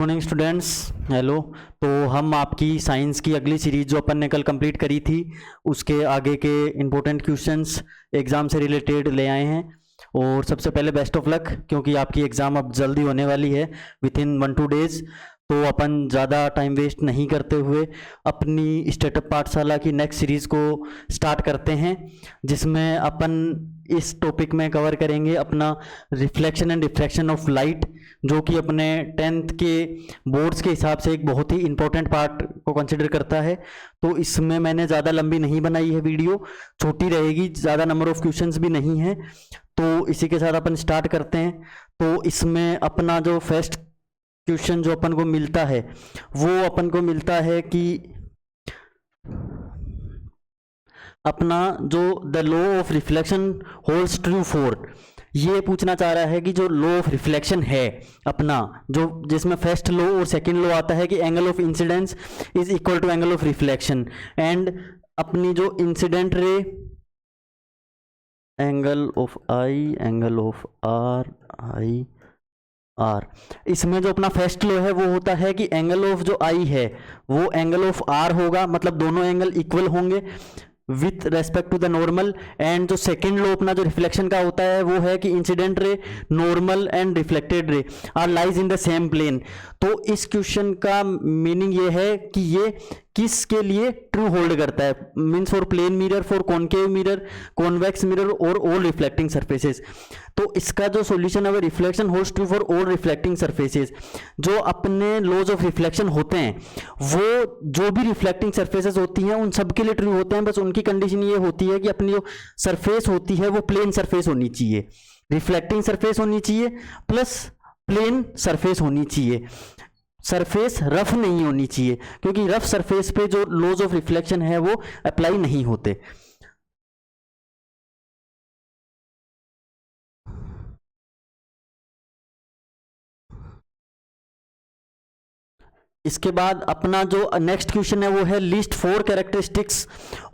Morning students, hello. तो हम आपकी साइंस की अगली सीरीज जो अपन ने कल कंप्लीट करी थी उसके आगे के इम्पोर्टेंट क्वेश्चंस एग्ज़ाम से रिलेटेड ले आए हैं। और सबसे पहले बेस्ट ऑफ लक, क्योंकि आपकी एग्ज़ाम अब जल्दी होने वाली है, विद इन 1-2 डेज़। तो अपन ज़्यादा टाइम वेस्ट नहीं करते हुए अपनी स्टार्टअप पाठशाला की नेक्स्ट सीरीज़ को स्टार्ट करते हैं, जिसमें अपन इस टॉपिक में कवर करेंगे अपना reflection and diffraction of light, जो कि अपने 10th के बोर्ड्स के हिसाब से एक बहुत ही इंपॉर्टेंट पार्ट को कंसिडर करता है। तो इसमें मैंने ज़्यादा लंबी नहीं बनाई है, वीडियो छोटी रहेगी, ज़्यादा नंबर ऑफ क्वेश्चंस भी नहीं है। तो इसी के साथ अपन स्टार्ट करते हैं। तो इसमें अपना जो फर्स्ट क्वेश्चन जो अपन को मिलता है वो अपन को मिलता है कि अपना जो the law of reflection holds true for, ये पूछना चाह रहा है कि जो लॉ ऑफ रिफ्लेक्शन है अपना, जो जिसमें फर्स्ट लॉ और सेकंड लॉ आता है कि angle of incidence is equal to angle of reflection, and अपनी जो incident ray angle of I, angle of R, I R, इसमें जो अपना फर्स्ट लॉ है वो होता है कि एंगल ऑफ जो आई है वो एंगल ऑफ आर होगा, मतलब दोनों एंगल इक्वल होंगे with respect to the normal. And जो सेकेंड लॉ अपना जो रिफ्लेक्शन का होता है वो है कि incident ray, normal and reflected ray are lies in the same plane. तो इस क्वेश्चन का मीनिंग ये है कि ये किस के लिए ट्रू होल्ड करता है, means for plane mirror, for concave mirror, convex mirror और ऑल रिफ्लेक्टिंग सरफेसेस। तो इसका जो सॉल्यूशन है वो reflection holds true for all reflecting surfaces. जो अपने लॉज ऑफ रिफ्लेक्शन होते हैं वो जो भी रिफ्लेक्टिंग सरफेसेस होती हैं उन सब के लिए ट्रू होते हैं, बस उनकी कंडीशन ये होती है कि अपनी जो सरफेस होती है वो प्लेन सरफेस होनी चाहिए, रिफ्लेक्टिंग सरफेस होनी चाहिए प्लस प्लेन सरफेस होनी चाहिए, सरफेस रफ नहीं होनी चाहिए, क्योंकि रफ सरफेस पे जो लॉज ऑफ रिफ्लेक्शन है वो अप्लाई नहीं होते। इसके बाद अपना जो नेक्स्ट क्वेश्चन है वो है list 4 characteristics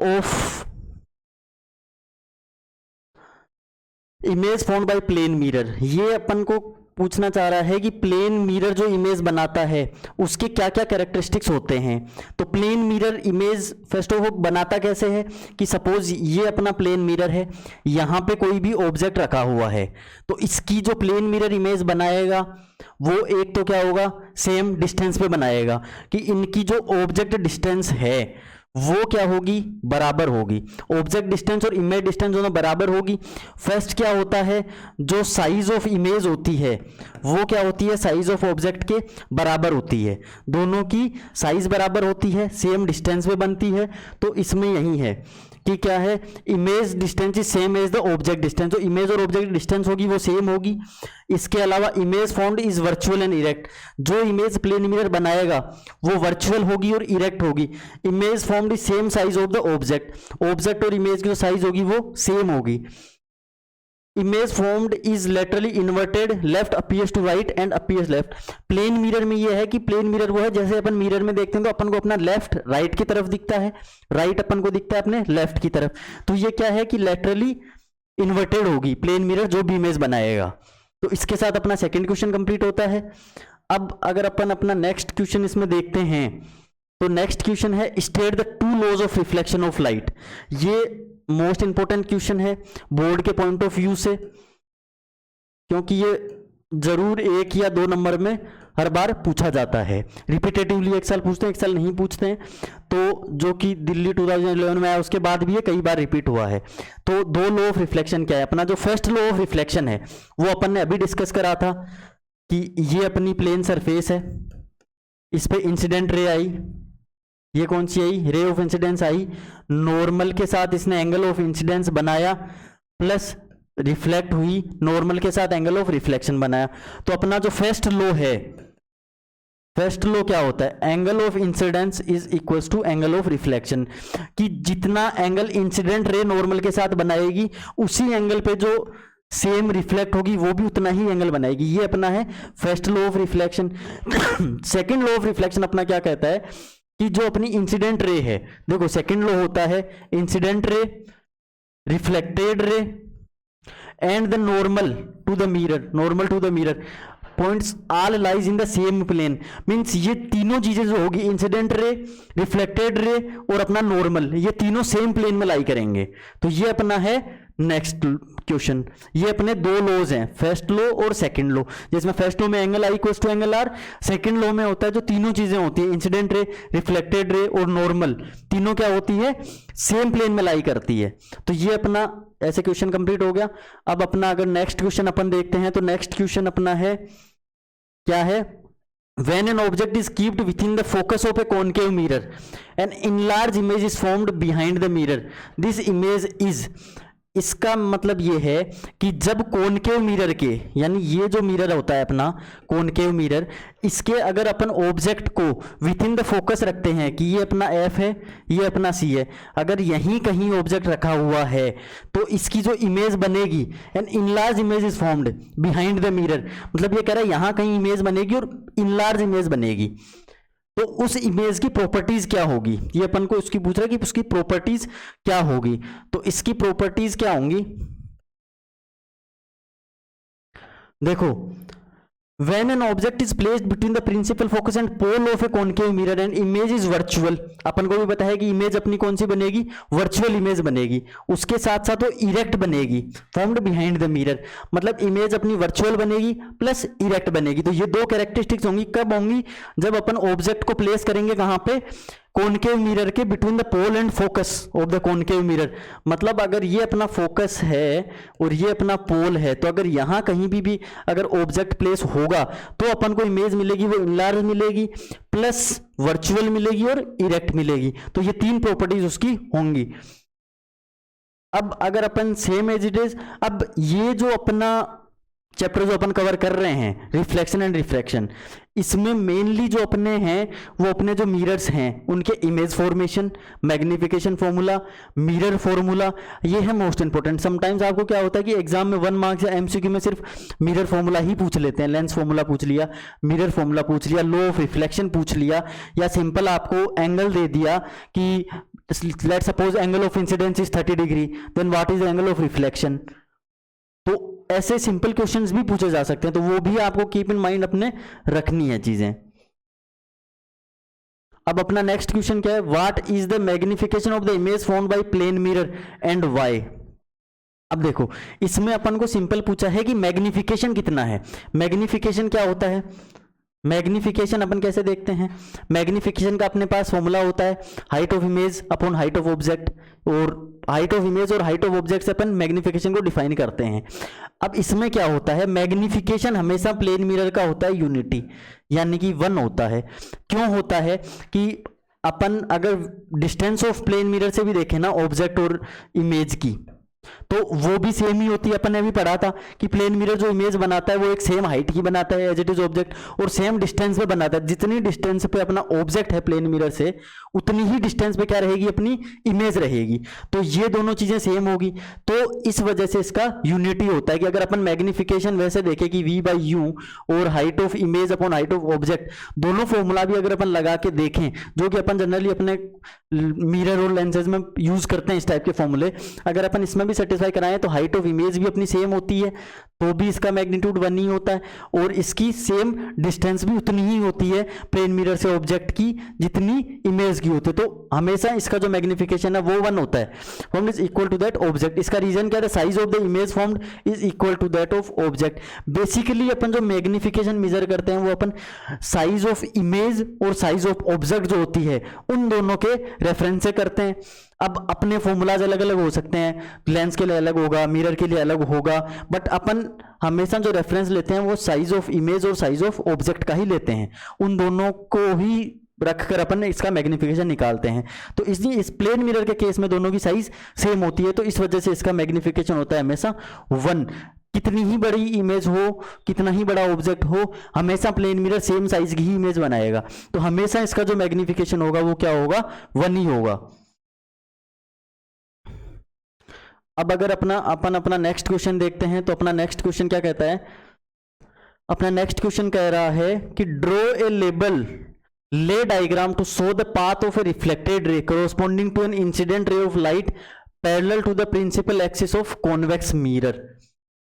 of image found by plane mirror. ये अपन को पूछना चाह रहा है कि प्लेन मिरर जो इमेज बनाता है उसके क्या क्या कैरेक्टरिस्टिक्स होते हैं। तो plane mirror image first of all बनाता कैसे है कि सपोज ये अपना प्लेन मिरर है, यहाँ पे कोई भी ऑब्जेक्ट रखा हुआ है, तो इसकी जो प्लेन मिरर इमेज बनाएगा वो एक तो क्या होगा, सेम डिस्टेंस पे बनाएगा कि इनकी जो ऑब्जेक्ट डिस्टेंस है वो क्या होगी, बराबर होगी। ऑब्जेक्ट डिस्टेंस और इमेज डिस्टेंस दोनों बराबर होगी। फर्स्ट क्या होता है, जो साइज ऑफ इमेज होती है वो क्या होती है, साइज ऑफ ऑब्जेक्ट के बराबर होती है, दोनों की साइज बराबर होती है, सेम डिस्टेंस पे बनती है। तो इसमें यही है कि क्या है, image distance is same as the object distance, जो इमेज और ऑब्जेक्ट डिस्टेंस होगी वो सेम होगी। इसके अलावा image found is virtual and erect, जो इमेज प्लेन मिरर बनाएगा वो वर्चुअल होगी और इरेक्ट होगी। Image found is same size of the object, object और इमेज की जो साइज होगी वो सेम होगी। Image formed is laterally inverted, left appears to right and appears left. Plane mirror में ये है कि प्लेन मिरर वो है जैसे अपन मिरर में देखते हैं तो अपन को अपना लेफ्ट राइट की तरफ दिखता है, राइट अपन को दिखता है अपने लेफ्ट की तरफ। तो ये क्या है कि लेटरली इन्वर्टेड होगी प्लेन मिरर जो भी इमेज बनाएगा। तो इसके साथ अपना सेकेंड क्वेश्चन कंप्लीट होता है। अब अगर अपन अपना नेक्स्ट क्वेश्चन इसमें देखते हैं तो नेक्स्ट क्वेश्चन है state the 2 laws of reflection of light. ये मोस्ट इंपॉर्टेंट क्वेश्चन है बोर्ड के पॉइंट ऑफ व्यू से, क्योंकि ये जरूर 1 या 2 नंबर में हर बार पूछा जाता है। रिपीटेटिवली एक साल पूछते हैं, एक साल नहीं पूछते हैं। तो जो कि दिल्ली 2011 में आया उसके बाद भी ये कई बार रिपीट हुआ है। तो 2 लॉ ऑफ रिफ्लेक्शन क्या है, अपना जो फर्स्ट लॉ ऑफ रिफ्लेक्शन है वो अपन ने अभी डिस्कस करा था कि ये अपनी प्लेन सरफेस है, इस पे इंसिडेंट रे आई, ये कौन सी आई, ray of incidence I, normal के साथ इसने एंगल ऑफ इंसिडेंस बनाया प्लस रिफ्लेक्ट हुई, नॉर्मल के साथ एंगल ऑफ रिफ्लेक्शन बनाया। तो अपना जो फर्स्ट लॉ है, फर्स्ट लॉ क्या होता है, angle of incidence is equals to angle of reflection, कि जितना एंगल इंसिडेंट रे नॉर्मल के साथ बनाएगी उसी एंगल पे जो सेम रिफ्लेक्ट होगी वो भी उतना ही एंगल बनाएगी। ये अपना है first law of reflection. Second law of reflection अपना क्या कहता है कि जो अपनी इंसिडेंट रे है, देखो सेकंड लॉ होता है incident ray, reflected ray and the normal to the mirror, normal to the mirror. Points all lies in the same plane, means ये तीनों चीजें जो होगी, इंसिडेंट रे, रिफ्लेक्टेड रे और अपना नॉर्मल, ये तीनों सेम प्लेन में लाई करेंगे। तो ये अपना है नेक्स्ट क्वेश्चन। ये अपने दो लॉज हैं, फर्स्ट लॉ और सेकंड लॉ, जिसमें फर्स्ट लॉ में angle I equals to angle R, second law में होता है जो तीनों चीजें होती है, इंसिडेंट रे, रिफ्लेक्टेड रे और नॉर्मल, तीनों क्या होती है, सेम प्लेन में लाई करती है। तो ये अपना ऐसे क्वेश्चन कंप्लीट हो गया। अब अपना अगर नेक्स्ट क्वेश्चन अपन देखते हैं तो नेक्स्ट क्वेश्चन अपना है क्या है, when an object is kept within the focus of a concave mirror, an enlarged image is formed behind the mirror, this image is, इसका मतलब ये है कि जब कॉनकेव मिरर के, यानी ये जो मिरर होता है अपना कॉनकेव मिरर, इसके अगर अपन ऑब्जेक्ट को विथ इन द फोकस रखते हैं कि ये अपना एफ है, ये अपना सी है, अगर यहीं कहीं ऑब्जेक्ट रखा हुआ है तो इसकी जो इमेज बनेगी, an enlarge image is formed behind the mirror, मतलब ये कह रहा है यहां कहीं इमेज बनेगी और इनलार्ज इमेज बनेगी। तो उस इमेज की प्रॉपर्टीज क्या होगी, ये अपन को उसकी पूछ रहा है कि उसकी प्रॉपर्टीज क्या होगी। तो इसकी प्रॉपर्टीज क्या होंगी, देखो, when an object is placed between the principal focus and pole of a concave mirror and image is virtual, अपन को भी पता है कि इमेज अपनी कौन सी बनेगी, वर्चुअल इमेज बनेगी, उसके साथ साथ वो इरेक्ट बनेगी, फॉर्म्ड बिहाइंड द मिरर, मतलब इमेज अपनी वर्चुअल बनेगी प्लस इरेक्ट बनेगी। तो ये दो कैरेक्टरिस्टिक्स होंगी, कब होंगी, जब अपन ऑब्जेक्ट को प्लेस करेंगे कहां पे, कॉनकेव मिरर के between the pole and focus of the concave mirror. मतलब अगर ये अपना फोकस है और ये अपना पोल है, तो अगर यहां कहीं भी अगर ऑब्जेक्ट प्लेस होगा तो अपन को इमेज मिलेगी वो इनलार्ज मिलेगी प्लस वर्चुअल मिलेगी और इरेक्ट मिलेगी। तो ये तीन प्रॉपर्टीज उसकी होंगी। अब अगर अपन सेम एज इट इज, अब ये जो अपना चैप्टर जो अपन कवर कर रहे हैं रिफ्लेक्शन एंड रिफ्रैक्शन, इसमें मेनली जो अपने हैं वो अपने जो मिरर्स हैं उनके image formation, magnification formula, mirror formula, ये है मोस्ट इंपॉर्टेंट। समटाइम्स आपको क्या होता है कि एग्जाम में 1 मार्क्स या एमसीक्यू में सिर्फ मिरर फॉर्मूला ही पूछ लेते हैं, लेंस फॉर्मूला पूछ लिया, मिरर फॉर्मूला पूछ लिया, लॉ ऑफ रिफ्लेक्शन पूछ लिया, या सिंपल आपको एंगल दे दिया कि let suppose angle of incidence is 30 degree, then what is angle of reflection. तो ऐसे सिंपल क्वेश्चंस भी पूछे जा सकते हैं, तो वो भी आपको कीप इन माइंड अपने रखनी है चीजें। अब अपना नेक्स्ट क्वेश्चन क्या है, what is the magnification of the image formed by plane mirror and why. अब देखो इसमें अपन को सिंपल पूछा है कि मैग्निफिकेशन कितना है। मैग्निफिकेशन क्या होता है, मैग्निफिकेशन अपन कैसे देखते हैं, मैग्निफिकेशन का अपने पास फॉर्मूला होता है height of image upon height of object, और हाइट ऑफ इमेज और हाइट ऑफ ऑब्जेक्ट से अपन मैग्निफिकेशन को डिफाइन करते हैं। अब इसमें क्या होता है, मैग्निफिकेशन हमेशा प्लेन मिरर का होता है यूनिटी, यानी कि 1 होता है। क्यों होता है कि अपन अगर डिस्टेंस ऑफ प्लेन मिरर से भी देखें ना ऑब्जेक्ट और इमेज की, तो वो भी सेम ही होती है। अपन ने भी पढ़ा था कि प्लेन मिरर जो इमेज बनाता है वो एक सेम हाइट की बनाता है एज इट इज ऑब्जेक्ट, और सेम डिस्टेंस पे बनाता है। जितनी डिस्टेंस पे अपना ऑब्जेक्ट है प्लेन मिरर से, उतनी ही डिस्टेंस पे क्या रहेगी, अपनी इमेज रहेगी। तो ये दोनों चीजें सेम होगी, तो इस वजह से इसका यूनिटी होता है कि अगर अपन मैग्निफिकेशन वैसे देखें कि v/u और height of image upon height of object, दोनों फॉर्मूला भी अगर अपन लगा के देखें, जो कि अपन जनरली अपने मिरर और लेंसेज में यूज करते हैं इस टाइप के फॉर्मूले, अगर अपन इसमें भी सेटिस्फाई कराएं तो हाइट ऑफ इमेज भी अपनी सेम होती है, तो भी इसका मैग्नीट्यूड 1 ही होता है, और इसकी सेम डिस्टेंस भी उतनी ही होती है प्लेन मिरर से ऑब्जेक्ट की जितनी इमेज की होती है। तो हमेशा इसका जो मैग्निफिकेशन है वो 1 होता है, formed is equal to that object. इसका रीजन क्या है, size of the image formed is equal to that of object. Basically अपन जो मैग्निफिकेशन मेजर करते हैं वो अपन साइज ऑफ इमेज और साइज ऑफ ऑब्जेक्ट जो होती है उन दोनों के रेफरेंस से करते हैं। अब अपने फॉर्मूलाज अलग अलग हो सकते हैं, लेंस के लिए अलग होगा, मिरर के लिए अलग होगा, बट अपन हमेशा जो रेफरेंस लेते हैं वो साइज ऑफ इमेज और साइज ऑफ ऑब्जेक्ट का ही लेते हैं, उन दोनों को ही रखकर अपन इसका मैग्निफिकेशन निकालते हैं। तो इसलिए इस प्लेन मिरर के केस में दोनों की साइज सेम होती है, तो इस वजह से इसका मैग्निफिकेशन होता है हमेशा 1। कितनी ही बड़ी इमेज हो, कितना ही बड़ा ऑब्जेक्ट हो, हमेशा प्लेन मिरर सेम साइज की ही इमेज बनाएगा, तो हमेशा इसका जो मैग्निफिकेशन होगा वो क्या होगा, 1 ही होगा। अब अगर अपन अपना नेक्स्ट क्वेश्चन देखते हैं, तो अपना नेक्स्ट क्वेश्चन क्या कहता है, अपना नेक्स्ट क्वेश्चन कह रहा है कि draw a labelled diagram to show the path of a reflected ray corresponding to an incident ray of light parallel to the principal axis of convex mirror।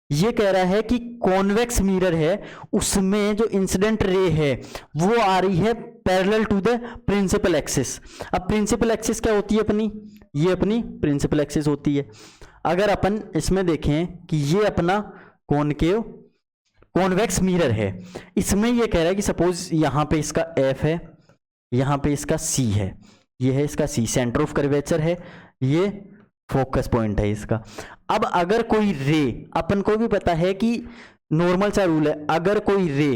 ये कह रहा है कि कॉन्वेक्स मिरर है, उसमें जो इंसिडेंट रे है वो आ रही है parallel to the principal axis. अब प्रिंसिपल एक्सिस क्या होती है अपनी, ये अपनी प्रिंसिपल एक्सिस होती है। अगर अपन इसमें देखें कि ये अपना कॉनकेव कॉन्वेक्स मिरर है, इसमें ये कह रहा है कि सपोज यहां पे इसका एफ है, यहां पे इसका सी है, ये है इसका सी, सेंटर ऑफ कर्वेचर है, ये फोकस पॉइंट है इसका। अब अगर कोई रे, अपन को भी पता है कि नॉर्मल सा रूल है, अगर कोई ray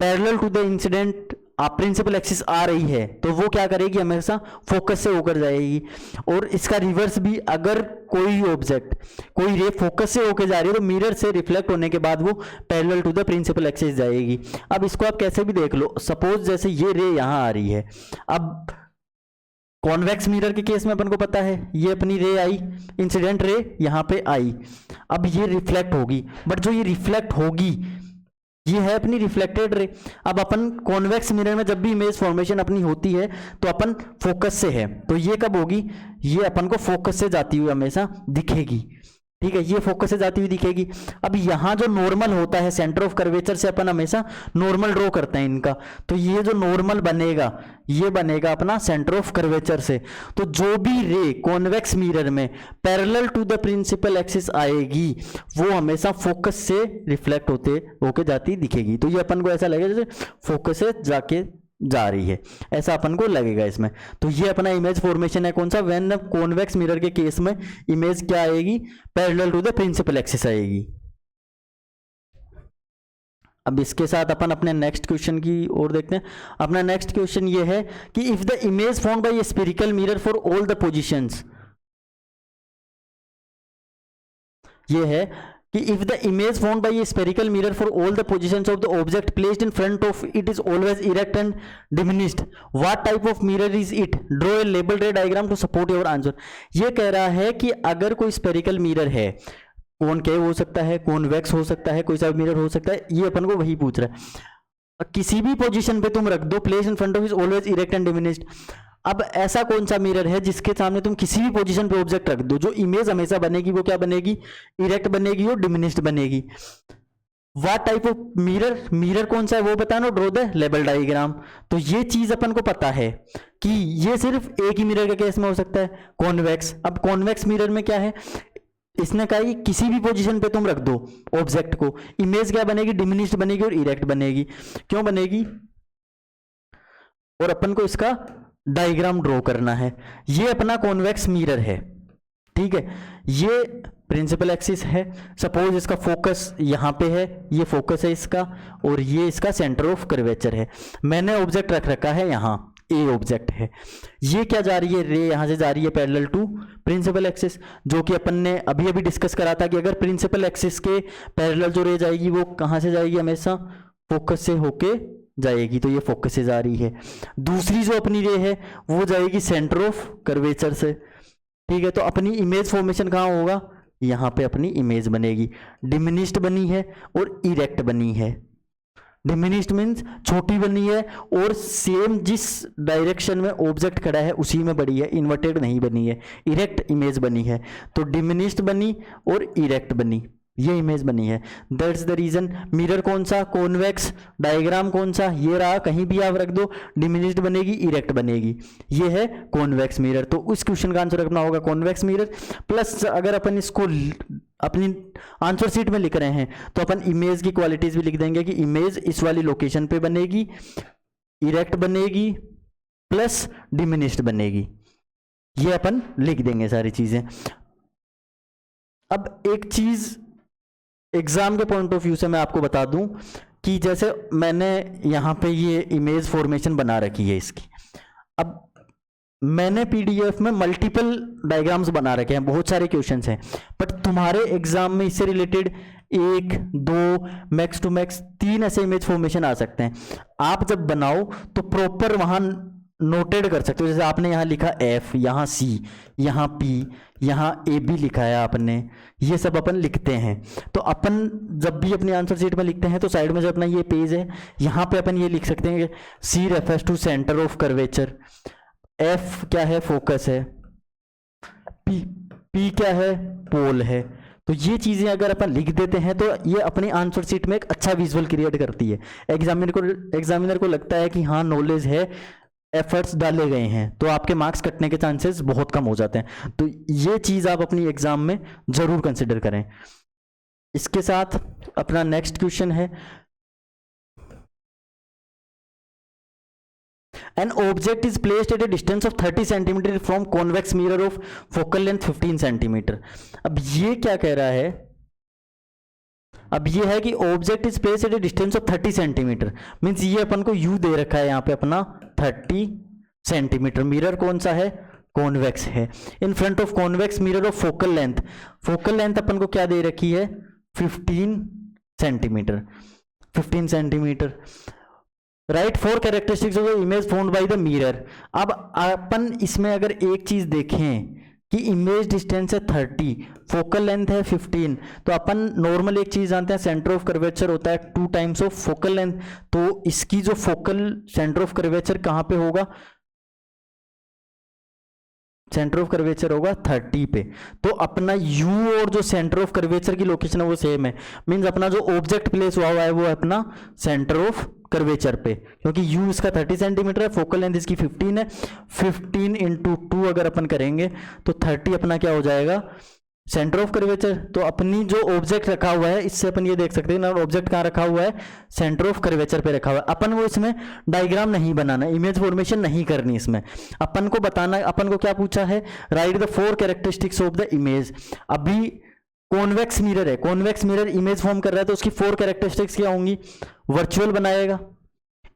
parallel to the incident principal axis आ रही है तो वो क्या करेगी, हमेशा फोकस से होकर जाएगी। और इसका रिवर्स भी, अगर कोई ऑब्जेक्ट, कोई रे फोकस से होकर जा रही है तो मिरर से रिफ्लेक्ट होने के बाद वो parallel to the principal axis जाएगी। अब इसको आप कैसे भी देख लो, सपोज जैसे ये रे यहां आ रही है, अब कॉन्वेक्स मिरर के केस में अपन को पता है ये अपनी रे आई, इंसिडेंट रे यहां पे आई, अब ये रिफ्लेक्ट होगी, बट जो ये रिफ्लेक्ट होगी ये है अपनी रिफ्लेक्टेड रे। अब अपन कॉन्वेक्स मिरर में जब भी इमेज फॉर्मेशन अपनी होती है तो अपन फोकस से है, तो ये कब होगी, ये अपन को फोकस से जाती हुई हमेशा दिखेगी, ठीक है, ये फोकस से जाती हुई दिखेगी। अब यहां जो नॉर्मल होता है सेंटर ऑफ कर्वेचर से अपन हमेशा नॉर्मल ड्रॉ करते हैं इनका, तो ये जो नॉर्मल बनेगा ये बनेगा अपना सेंटर ऑफ कर्वेचर से। तो जो भी रे कॉन्वेक्स मिरर में parallel to the principal axis आएगी वो हमेशा फोकस से रिफ्लेक्ट होके जाती दिखेगी। तो ये अपन को ऐसा लगेगा जैसे फोकस से जाके जा रही है, ऐसा अपन को लगेगा इसमें। तो ये अपना इमेज फॉर्मेशन है कौन सा, व्हेन कॉन्वेक्स मिरर के केस में इमेज क्या आएगी, parallel to the principal axis आएगी। अब इसके साथ अपन अपने नेक्स्ट क्वेश्चन की ओर देखते हैं। अपना नेक्स्ट क्वेश्चन ये है कि if the image formed bye A spherical mirror for all the positions, ये है कि if the image formed by a spherical mirror for all the positions of the object placed in front of it is always erect and diminished, what type of mirror is it? Draw a labeled ray diagram to support your answer। ये कह रहा है कि अगर कोई spherical mirror है, concave हो सकता है, कॉन्वेक्स हो सकता है, कोई सा मिरर हो सकता है, ये अपन को वही पूछ रहा है, किसी भी पोजीशन पे तुम रख दो, place in front of is always erect and diminished. अब ऐसा कौन सा मिरर है जिसके सामने तुम किसी भी पोजीशन पे ऑब्जेक्ट रख दो, जो इमेज हमेशा बनेगी वो क्या बनेगी, इरेक्ट बनेगी और डिमिनिश्ड बनेगी। What type of mirror, mirror कौन सा है वो बताना, ड्रॉ द लेबल डायग्राम। तो ये चीज अपन को पता है कि ये सिर्फ एक ही मिरर के केस में हो सकता है, कॉन्वेक्स। अब कॉन्वेक्स मिरर में क्या है, इसने कहा कि किसी भी पोजीशन पे तुम रख दो ऑब्जेक्ट को, इमेज क्या बनेगी, डिमिनिश्ड बनेगी और इरेक्ट बनेगी। क्यों बनेगी, और अपन को इसका डायग्राम ड्रॉ करना है। ये अपना कॉन्वेक्स मिरर है, ठीक है, ये प्रिंसिपल एक्सिस है, सपोज इसका फोकस यहां पे है, ये फोकस है इसका, और ये इसका सेंटर ऑफ कर्वेचर है। मैंने ऑब्जेक्ट रख रखा है यहां, ए ऑब्जेक्ट है, ये क्या जा रही है, रे यहां से जा रही है पैरेलल टू प्रिंसिपल एक्सिस, जो कि अपन ने अभी अभी डिस्कस करा था कि अगर प्रिंसिपल एक्सिस के पैरेलल जो रे जाएगी वो कहां से जाएगी, हमेशा फोकस से होके जाएगी, तो ये फोकस से जा रही है। दूसरी जो अपनी रे है वो जाएगी सेंटर ऑफ कर्वेचर से, ठीक है। तो अपनी इमेज फॉर्मेशन कहाँ होगा, यहाँ पे अपनी इमेज बनेगी, डिमिनिश्ड बनी है और इरेक्ट बनी है। डिमिनिश्ड मीन्स छोटी बनी है और सेम जिस डायरेक्शन में ऑब्जेक्ट खड़ा है उसी में बड़ी है, इन्वर्टेड नहीं बनी है, इरेक्ट इमेज बनी है। तो डिमिनिश्ड बनी और इरेक्ट बनी, ये इमेज बनी है। That's the reason. मिरर कौन सा, कॉन्वेक्स, डायग्राम कौन सा, ये रहा, कहीं भी आप रख दो, डिमिनिश्ड बनेगी, इरेक्ट बनेगी, ये है कॉन्वेक्स मिरर। तो उस क्वेश्चन का आंसर रखना होगा कॉन्वेक्स मिरर। प्लस अगर अपन इसको अपनी आंसर शीट में लिख रहे हैं तो अपन इमेज की क्वालिटीज भी लिख देंगे कि इमेज इस वाली लोकेशन पे बनेगी, इरेक्ट बनेगी, प्लस डिमिनिश्ड बनेगी, ये अपन लिख देंगे सारी चीजें। अब एक चीज एग्जाम के पॉइंट ऑफ व्यू से मैं आपको बता दूं कि जैसे मैंने यहाँ पे ये इमेज फॉर्मेशन बना रखी है इसकी, अब मैंने पीडीएफ में मल्टीपल डायग्राम्स बना रखे हैं, बहुत सारे क्वेश्चंस हैं, बट तुम्हारे एग्जाम में इससे रिलेटेड 1, 2, मैक्स टू मैक्स 3 ऐसे इमेज फॉर्मेशन आ सकते हैं। आप जब बनाओ तो प्रॉपर वहां नोटेड कर सकते हो, जैसे आपने यहाँ लिखा F, यहाँ C, यहाँ P, यहाँ AB लिखा है आपने, ये सब अपन लिखते हैं। तो अपन जब भी अपनी आंसर शीट में लिखते हैं तो साइड में जो अपना ये पेज है यहाँ पे अपन ये लिख सकते हैं कि C refers to centre of curvature, F क्या है, फोकस है, P क्या है, पोल है, तो ये चीज़ें अगर अपन लिख देते हैं तो ये अपनी आंसर शीट में एक अच्छा विजुअल क्रिएट करती है। एग्जामिनर को लगता है कि हाँ नॉलेज है, एफर्ट्स डाले गए हैं, तो आपके मार्क्स कटने के चांसेस बहुत कम हो जाते हैं। तो ये चीज़ आप अपनी एग्जाम में जरूर कंसिडर करें। इसके साथ अपना नेक्स्ट क्वेश्चन है, An object is placed at a distance of 30 cm from convex mirror of focal length 15 cm। अब ये क्या कह रहा है, अब ये है कि object is place at a distance of 30 centimetre, means ये अपन को यू दे रखा है यहाँ पे अपना 30 सेंटीमीटर। मिरर कौन सा है, कॉन्वेक्स है। In front of convex mirror of focal length, focal length अपन को क्या दे रखी है 15 centimetre, 15 centimetre. Write four characteristics of the image found by the mirror. अब अपन इसमें अगर एक चीज देखें कि इमेज डिस्टेंस है 30, फोकल लेंथ है 15, तो अपन नॉर्मल एक चीज जानते हैं सेंटर ऑफ कर्वेचर होता है 2 टाइम्स ऑफ फोकल लेंथ। तो इसकी जो फोकल सेंटर ऑफ कर्वेचर कहां पे होगा, सेंटर ऑफ कर्वेचर होगा 30 पे। तो अपना u और जो सेंटर ऑफ कर्वेचर की लोकेशन है वो सेम है, मींस अपना जो ऑब्जेक्ट प्लेस हुआ है वो है अपना सेंटर ऑफ कर्वेचर पे, क्योंकि u इसका 30 सेंटीमीटर है, फोकल लेंथ इसकी 15 है। 15 इंटू 2 अगर अपन करेंगे तो 30 अपना क्या हो जाएगा सेंटर ऑफ कर्वेचर। तो अपनी जो ऑब्जेक्ट रखा हुआ है इससे अपन ये देख सकते हैं ना, ऑब्जेक्ट कहाँ रखा हुआ है सेंटर ऑफ कर्वेचर पे रखा हुआ है। अपन वो इसमें डायग्राम नहीं बनाना, इमेज फॉर्मेशन नहीं करनी, इसमें अपन को बताना, अपन को क्या पूछा है, right the 4 characteristics of the image. अभी कॉन्वेक्स मिरर है, कॉन्वेक्स मिरर इमेज फॉर्म कर रहा है, तो उसकी 4 कैरेक्टरिस्टिक्स क्या होंगी, वर्चुअल बनाएगा,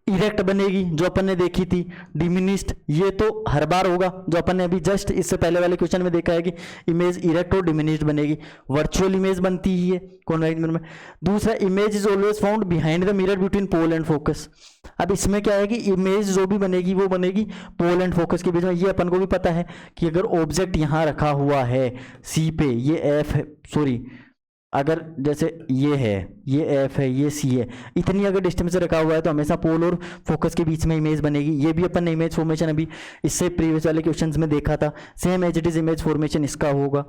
इरेक्ट बनेगी जो अपन ने देखी थी, डिमिनिस्ड ये तो हर बार होगा, जो अपन ने अभी जस्ट इससे पहले वाले क्वेश्चन में देखा है कि इमेज इरेक्ट और डिमिनिस्ड बनेगी, वर्चुअल इमेज बनती ही है कॉन्वेक्स मिरर में। दूसरा, image is always found behind the mirror between pole and focus. अब इसमें क्या है कि इमेज जो भी बनेगी वो बनेगी पोल एंड फोकस के बीच में। ये अपन को भी पता है कि अगर ऑब्जेक्ट यहाँ रखा हुआ है सी पे, ये एफ है, सॉरी अगर जैसे ये है, ये एफ है, ये सी है, इतनी अगर डिस्टेंस से रखा हुआ है तो हमेशा पोल और फोकस के बीच में इमेज बनेगी। ये भी अपन ने इमेज फॉर्मेशन अभी इससे प्रीवियस वाले क्वेश्चंस में देखा था, same as it is image formation इसका होगा।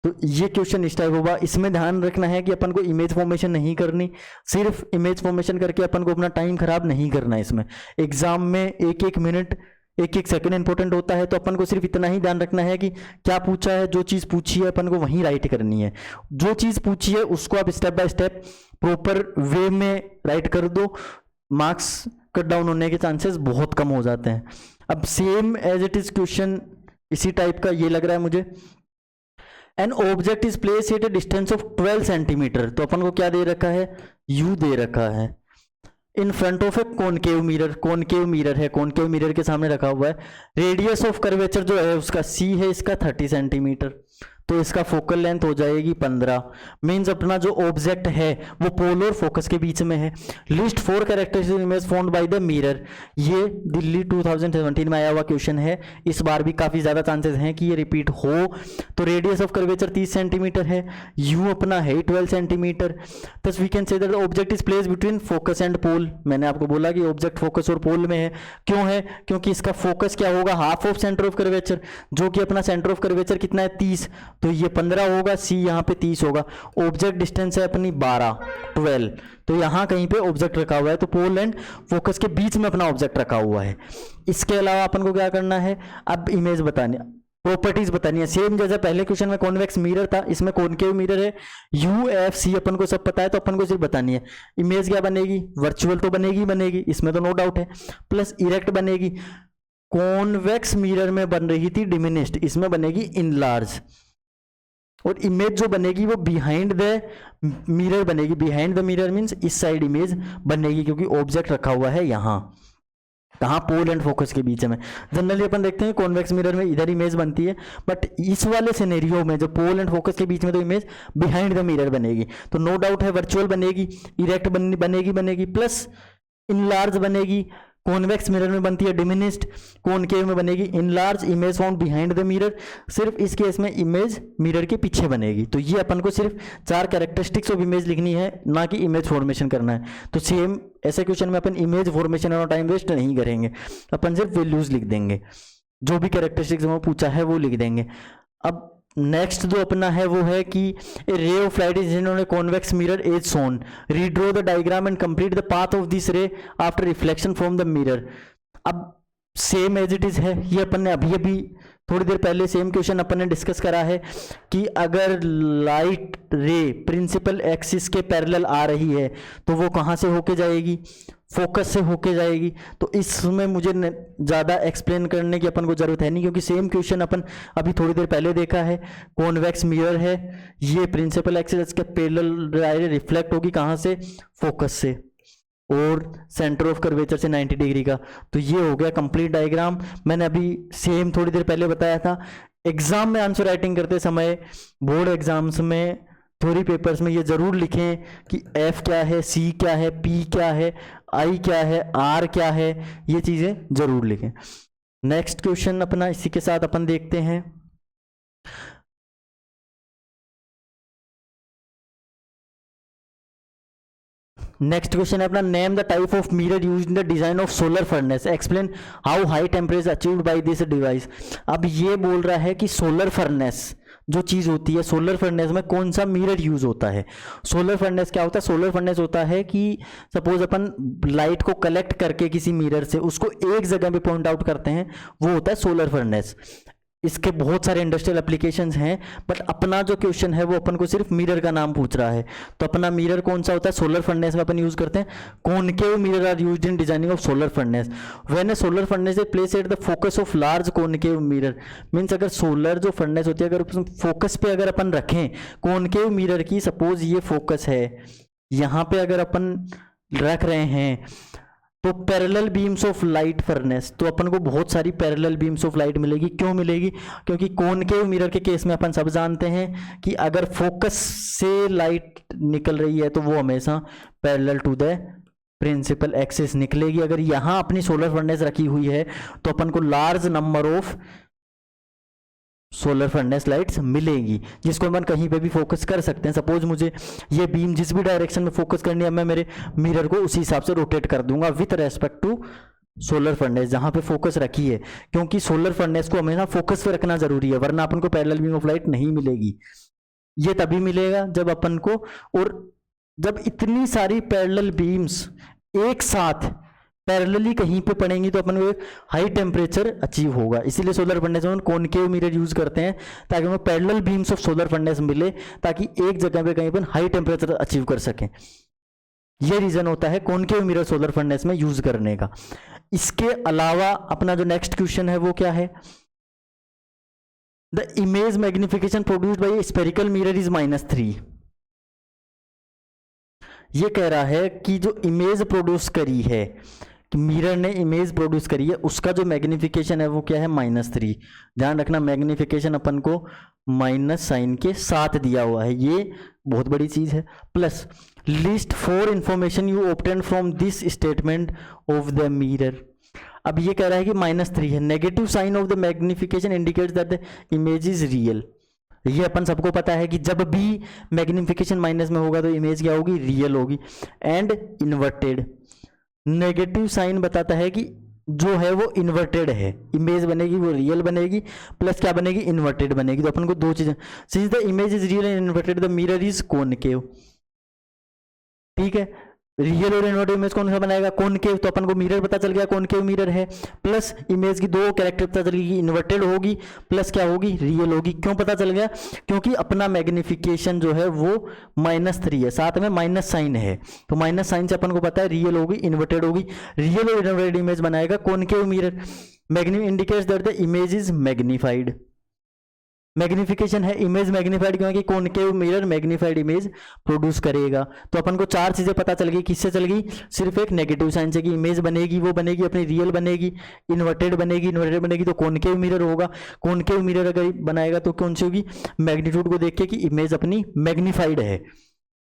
तो ये क्वेश्चन इस टाइप होगा। इसमें ध्यान रखना है कि अपन को इमेज फॉर्मेशन नहीं करनी, सिर्फ इमेज फॉर्मेशन करके अपन को अपना टाइम खराब नहीं करना है। इसमें एग्जाम में 1-1 मिनट 1-1 सेकंड इंपॉर्टेंट होता है, तो अपन को सिर्फ इतना ही ध्यान रखना है कि क्या पूछा है, जो चीज़ पूछी है अपन को वहीं राइट करनी है। जो चीज़ पूछी है उसको आप step by step proper way में राइट कर दो, मार्क्स कट डाउन होने के चांसेस बहुत कम हो जाते हैं। अब same as it is question इसी टाइप का ये लग रहा है मुझे। An object is place at a distance of 12 centimetre, तो अपन को क्या दे रखा है, u दे रखा है, in front of A concave mirror, concave mirror है, कॉनकेव मिरर के सामने रखा हुआ है। रेडियस ऑफ कर्वेचर जो है उसका c है, इसका 30 सेंटीमीटर, तो इसका फोकल लेंथ हो जाएगी 15। मीन्स अपना जो ऑब्जेक्ट है वो पोल और फोकस के बीच में है। List 4 characteristic image found by the mirror, ये दिल्ली 2017 में आया हुआ क्वेश्चन है, इस बार भी काफ़ी ज़्यादा चांसेस हैं कि ये रिपीट हो। तो रेडियस ऑफ कर्वेचर 30 सेंटीमीटर है, यू अपना है 12 centimetre, thus we can say that the object is place between focus and pole. मैंने आपको बोला कि ऑब्जेक्ट फोकस और पोल में है, क्यों है, क्योंकि इसका फोकस क्या होगा, half of centre of curvature, जो कि अपना सेंटर ऑफ कर्वेचर कितना है 30, तो ये 15 होगा, सी यहाँ पे 30 होगा। ऑब्जेक्ट डिस्टेंस है अपनी 12, तो यहाँ कहीं पे ऑब्जेक्ट रखा हुआ है, तो पोल एंड फोकस के बीच में अपना ऑब्जेक्ट रखा हुआ है। इसके अलावा अपन को क्या करना है, अब इमेज बतानी, प्रॉपर्टीज बतानी है। सेम जैसे पहले क्वेश्चन में कॉन्वेक्स मिरर था, इसमें कॉनकेव मिरर है, यू एफ सी अपन को सब पता है, तो अपन को सिर्फ बतानी है। इमेज क्या बनेगी, वर्चुअल तो बनेगी, इसमें तो नो डाउट है, प्लस इरेक्ट बनेगी। कॉन्वेक्स मिरर में बन रही थी डिमिनिस्ड, इसमें बनेगी इनलार्ज। और इमेज जो बनेगी वो बिहाइंड द मिरर बनेगी, बिहाइंड द मिरर मींस इस साइड इमेज बनेगी, क्योंकि ऑब्जेक्ट रखा हुआ है यहाँ, कहाँ, पोल एंड फोकस के बीच में। जनरली अपन देखते हैं कॉन्वेक्स मिरर में इधर इमेज बनती है, बट इस वाले सिनेरियो में जो पोल एंड फोकस के बीच में तो इमेज बिहाइंड द मिरर बनेगी, तो नो डाउट है वर्चुअल बनेगी, इरेक्ट बनेगी, प्लस इनलार्ज बनेगी। कॉन्वेक्स मिरर में बनती है डिमिनिस्ड, कॉनकेव में बनेगी enlarge, image found behind the mirror, सिर्फ इस केस में इमेज मिरर के पीछे बनेगी। तो ये अपन को सिर्फ 4 कैरेक्टरिस्टिक्स ऑफ इमेज लिखनी है, ना कि इमेज फॉर्मेशन करना है। तो सेम ऐसे क्वेश्चन में अपन इमेज फॉर्मेशन और टाइम वेस्ट नहीं करेंगे, अपन सिर्फ वैल्यूज लिख देंगे, जो भी कैरेक्टरिस्टिक्स में पूछा है वो लिख देंगे। अब नेक्स्ट जो अपना है वो है कि a ray of light is in on a convex mirror as shown, redraw the diagram and complete the path of this ray after reflection from the mirror. अब सेम एज इट इज है, ये अपन ने अभी अभी थोड़ी देर पहले same question अपन ने डिस्कस करा है कि अगर लाइट रे प्रिंसिपल एक्सिस के पैरेलल आ रही है तो वो कहाँ से होके जाएगी, फोकस से होके जाएगी। तो इसमें मुझे ज़्यादा एक्सप्लेन करने की अपन को ज़रूरत है नहीं, क्योंकि सेम क्वेश्चन अपन अभी थोड़ी देर पहले देखा है। कॉन्वेक्स मिरर है, ये प्रिंसिपल एक्सिस के पैरेलल रिफ्लेक्ट होगी कहाँ से, फोकस से, और सेंटर ऑफ कर्वेचर से 90 डिग्री का। तो ये हो गया कंप्लीट डायग्राम। मैंने अभी सेम थोड़ी देर पहले बताया था। एग्जाम में आंसर राइटिंग करते समय, बोर्ड एग्जाम्स में, थ्योरी पेपर्स में ये जरूर लिखें कि एफ क्या है, सी क्या है, पी क्या है, आई क्या है, आर क्या है, ये चीजें जरूर लिखें। नेक्स्ट क्वेश्चन अपना इसी के साथ अपन देखते हैं। नेक्स्ट क्वेश्चन है अपना, name the type of mirror used in the design of solar furnace, explain how high temperature achieved by this device. अब ये बोल रहा है कि सोलर फर्नेस जो चीज होती है, सोलर फर्नेस में कौन सा मिरर यूज होता है। सोलर फर्नेस क्या होता है, सोलर फर्नेस होता है कि सपोज अपन लाइट को कलेक्ट करके किसी मिरर से उसको एक जगह पे पॉइंट आउट करते हैं, वो होता है सोलर फर्नेस। इसके बहुत सारे इंडस्ट्रियल एप्लीकेशंस हैं, बट अपना जो क्वेश्चन है वो अपन को सिर्फ मिरर का नाम पूछ रहा है। तो अपना मिरर कौन सा होता है, सोलर फर्नेस में अपन यूज करते हैं। Concave mirror are used in designing of solar furnace. When a solar furnace is placed at the focus of large concave mirror, means अगर सोलर जो फर्नेस होती है अगर फोकस पे अगर अपन रखें कॉनकेव मिरर की, सपोज ये फोकस है, यहाँ पे अगर अपन रख रहे हैं तो parallel beams of light furnace, तो अपन को बहुत सारी पैरेलल बीम्स ऑफ लाइट मिलेगी। क्यों मिलेगी, क्योंकि कॉनकेव मिरर के केस में अपन सब जानते हैं कि अगर फोकस से लाइट निकल रही है तो वो हमेशा parallel to the principal axis निकलेगी। अगर यहाँ अपनी सोलर फर्नेस रखी हुई है तो अपन को large number of solar furnace lights मिलेगी, जिसको अपन कहीं पे भी फोकस कर सकते हैं। सपोज मुझे ये बीम जिस भी डायरेक्शन में फोकस करनी है, मैं मेरे मिरर को उसी हिसाब से रोटेट कर दूंगा with respect to solar furnace जहां पे फोकस रखी है, क्योंकि सोलर फर्नेस को हमेशा फोकस पे रखना जरूरी है, वरना अपन को पैरेलल बीम ऑफ लाइट नहीं मिलेगी। ये तभी मिलेगा जब अपन को, और जब इतनी सारी पैरेलल बीम्स एक साथ पैरेलली कहीं पे पड़ेंगी तो अपन को एक हाई टेम्परेचर अचीव होगा। इसीलिए सोलर फर्नेस में कॉनकेव मिरर यूज करते हैं ताकि हमें parallel beams of solar furnace मिले, ताकि एक जगह पे कहीं पर हाई टेम्परेचर अचीव कर सकें। ये रीजन होता है कॉनकेव मिरर सोलर फर्नेस में यूज करने का। इसके अलावा अपना जो नेक्स्ट क्वेश्चन है वो क्या है, the image magnification produced by spherical mirror is -3। ये कह रहा है कि जो इमेज प्रोड्यूस करी है, मिरर ने इमेज प्रोड्यूस करी है, उसका जो मैग्निफिकेशन है वो क्या है, -3। ध्यान रखना मैग्निफिकेशन अपन को माइनस साइन के साथ दिया हुआ है, ये बहुत बड़ी चीज है। Plus list 4 information you obtain from this statement of the mirror. अब ये कह रहा है कि -3 है, negative sign of the magnification indicates that the image is real. ये अपन सबको पता है कि जब भी मैग्निफिकेशन माइनस में होगा तो इमेज क्या होगी, रियल होगी। एंड इन्वर्टेड, नेगेटिव साइन बताता है कि जो है वो इन्वर्टेड है, इमेज बनेगी वो रियल बनेगी, प्लस क्या बनेगी, इन्वर्टेड बनेगी। तो अपन को दो चीजें, since the image is real and inverted the mirror is concave. ठीक है, रियल और इन्वर्टेड इमेज कौन सा बनाएगा, कॉनकेव। तो अपन को मिरर पता चल गया कॉनकेव मिरर है, प्लस इमेज की दो कैरेक्टर पता चल गई, इन्वर्टेड होगी प्लस क्या होगी, रियल होगी। क्यों पता चल गया, क्योंकि अपना मैग्निफिकेशन जो है वो -3 है, साथ में माइनस साइन है, तो माइनस साइन से अपन को पता है रियल होगी, इन्वर्टेड होगी। रियल और इन्वर्टेड इमेज बनाएगा concave mirror. Indicates that the image is magnified. Magnification है, इमेज मैग्नीफाइड क्योंकि concave mirror magnified image produce करेगा। तो अपन को 4 चीजें पता चल गई, किससे चल गई, सिर्फ एक नेगेटिव साइन से, कि इमेज बनेगी वो बनेगी अपनी रियल बनेगी, इन्वर्टेड बनेगी, इन्वर्टेड बनेगी तो कॉनकेव मिरर होगा। कॉनकेव मिरर अगर बनाएगा तो कौन सी होगी, मैग्नीट्यूड को देख के कि इमेज अपनी मैग्नीफाइड है।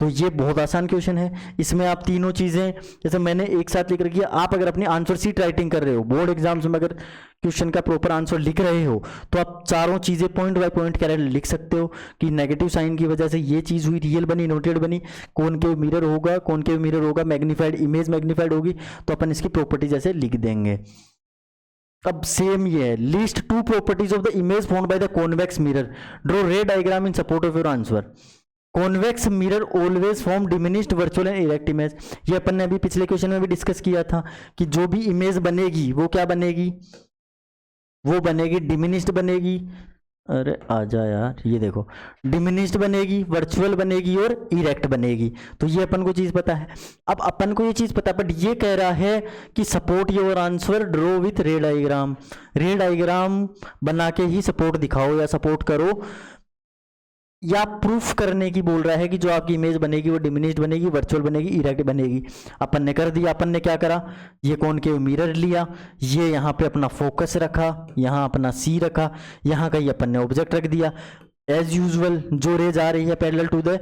तो ये बहुत आसान क्वेश्चन है, इसमें आप तीनों चीजें जैसे मैंने एक साथ लिख रखी है। आप अगर अपनी आंसर शीट राइटिंग कर रहे हो, बोर्ड एग्जाम्स में अगर क्वेश्चन का प्रॉपर आंसर लिख रहे हो, तो आप चारों चीजें पॉइंट बाय पॉइंट कर लिख सकते हो कि नेगेटिव साइन की वजह से ये चीज हुई, रियल बनी, नोटेड बनी, कॉनकेव मिरर होगा, कॉनकेव मिरर होगा, मैग्नीफाइड इमेज मैग्नीफाइड होगी, तो अपन इसकी प्रॉपर्टी जैसे लिख देंगे। अब सेम ये है, list two properties of the image found by the convex mirror, draw ray diagram in support of your answer. Convex mirror always form diminished virtual and erect image. ये अपन ने अभी पिछले क्वेश्चन में भी डिस्कस किया था कि जो भी इमेज बनेगी वो क्या बनेगी, वो बनेगी डिमिनिश्ड बनेगी। अरे आजा यार, ये देखो डिमिनिश्ड बनेगी, वर्चुअल बनेगी और इरेक्ट बनेगी। तो ये अपन को चीज पता है। अब अपन को ये चीज पता, बट ये कह रहा है कि support your answer draw with रे डायग्राम। रे डायग्राम बना के ही सपोर्ट दिखाओ या सपोर्ट करो, या प्रूफ करने की बोल रहा है कि जो आपकी इमेज बनेगी वो डिमिनिश्ड बनेगी, वर्चुअल बनेगी, इरेक्ट बनेगी। अपन ने कर दिया। अपन ने क्या करा, ये कॉनकेव मिरर लिया, ये यहाँ पे अपना फोकस रखा, यहाँ अपना सी रखा, यहाँ कहीं अपन ने ऑब्जेक्ट रख दिया। एज यूजुअल जो रेज आ रही है parallel to the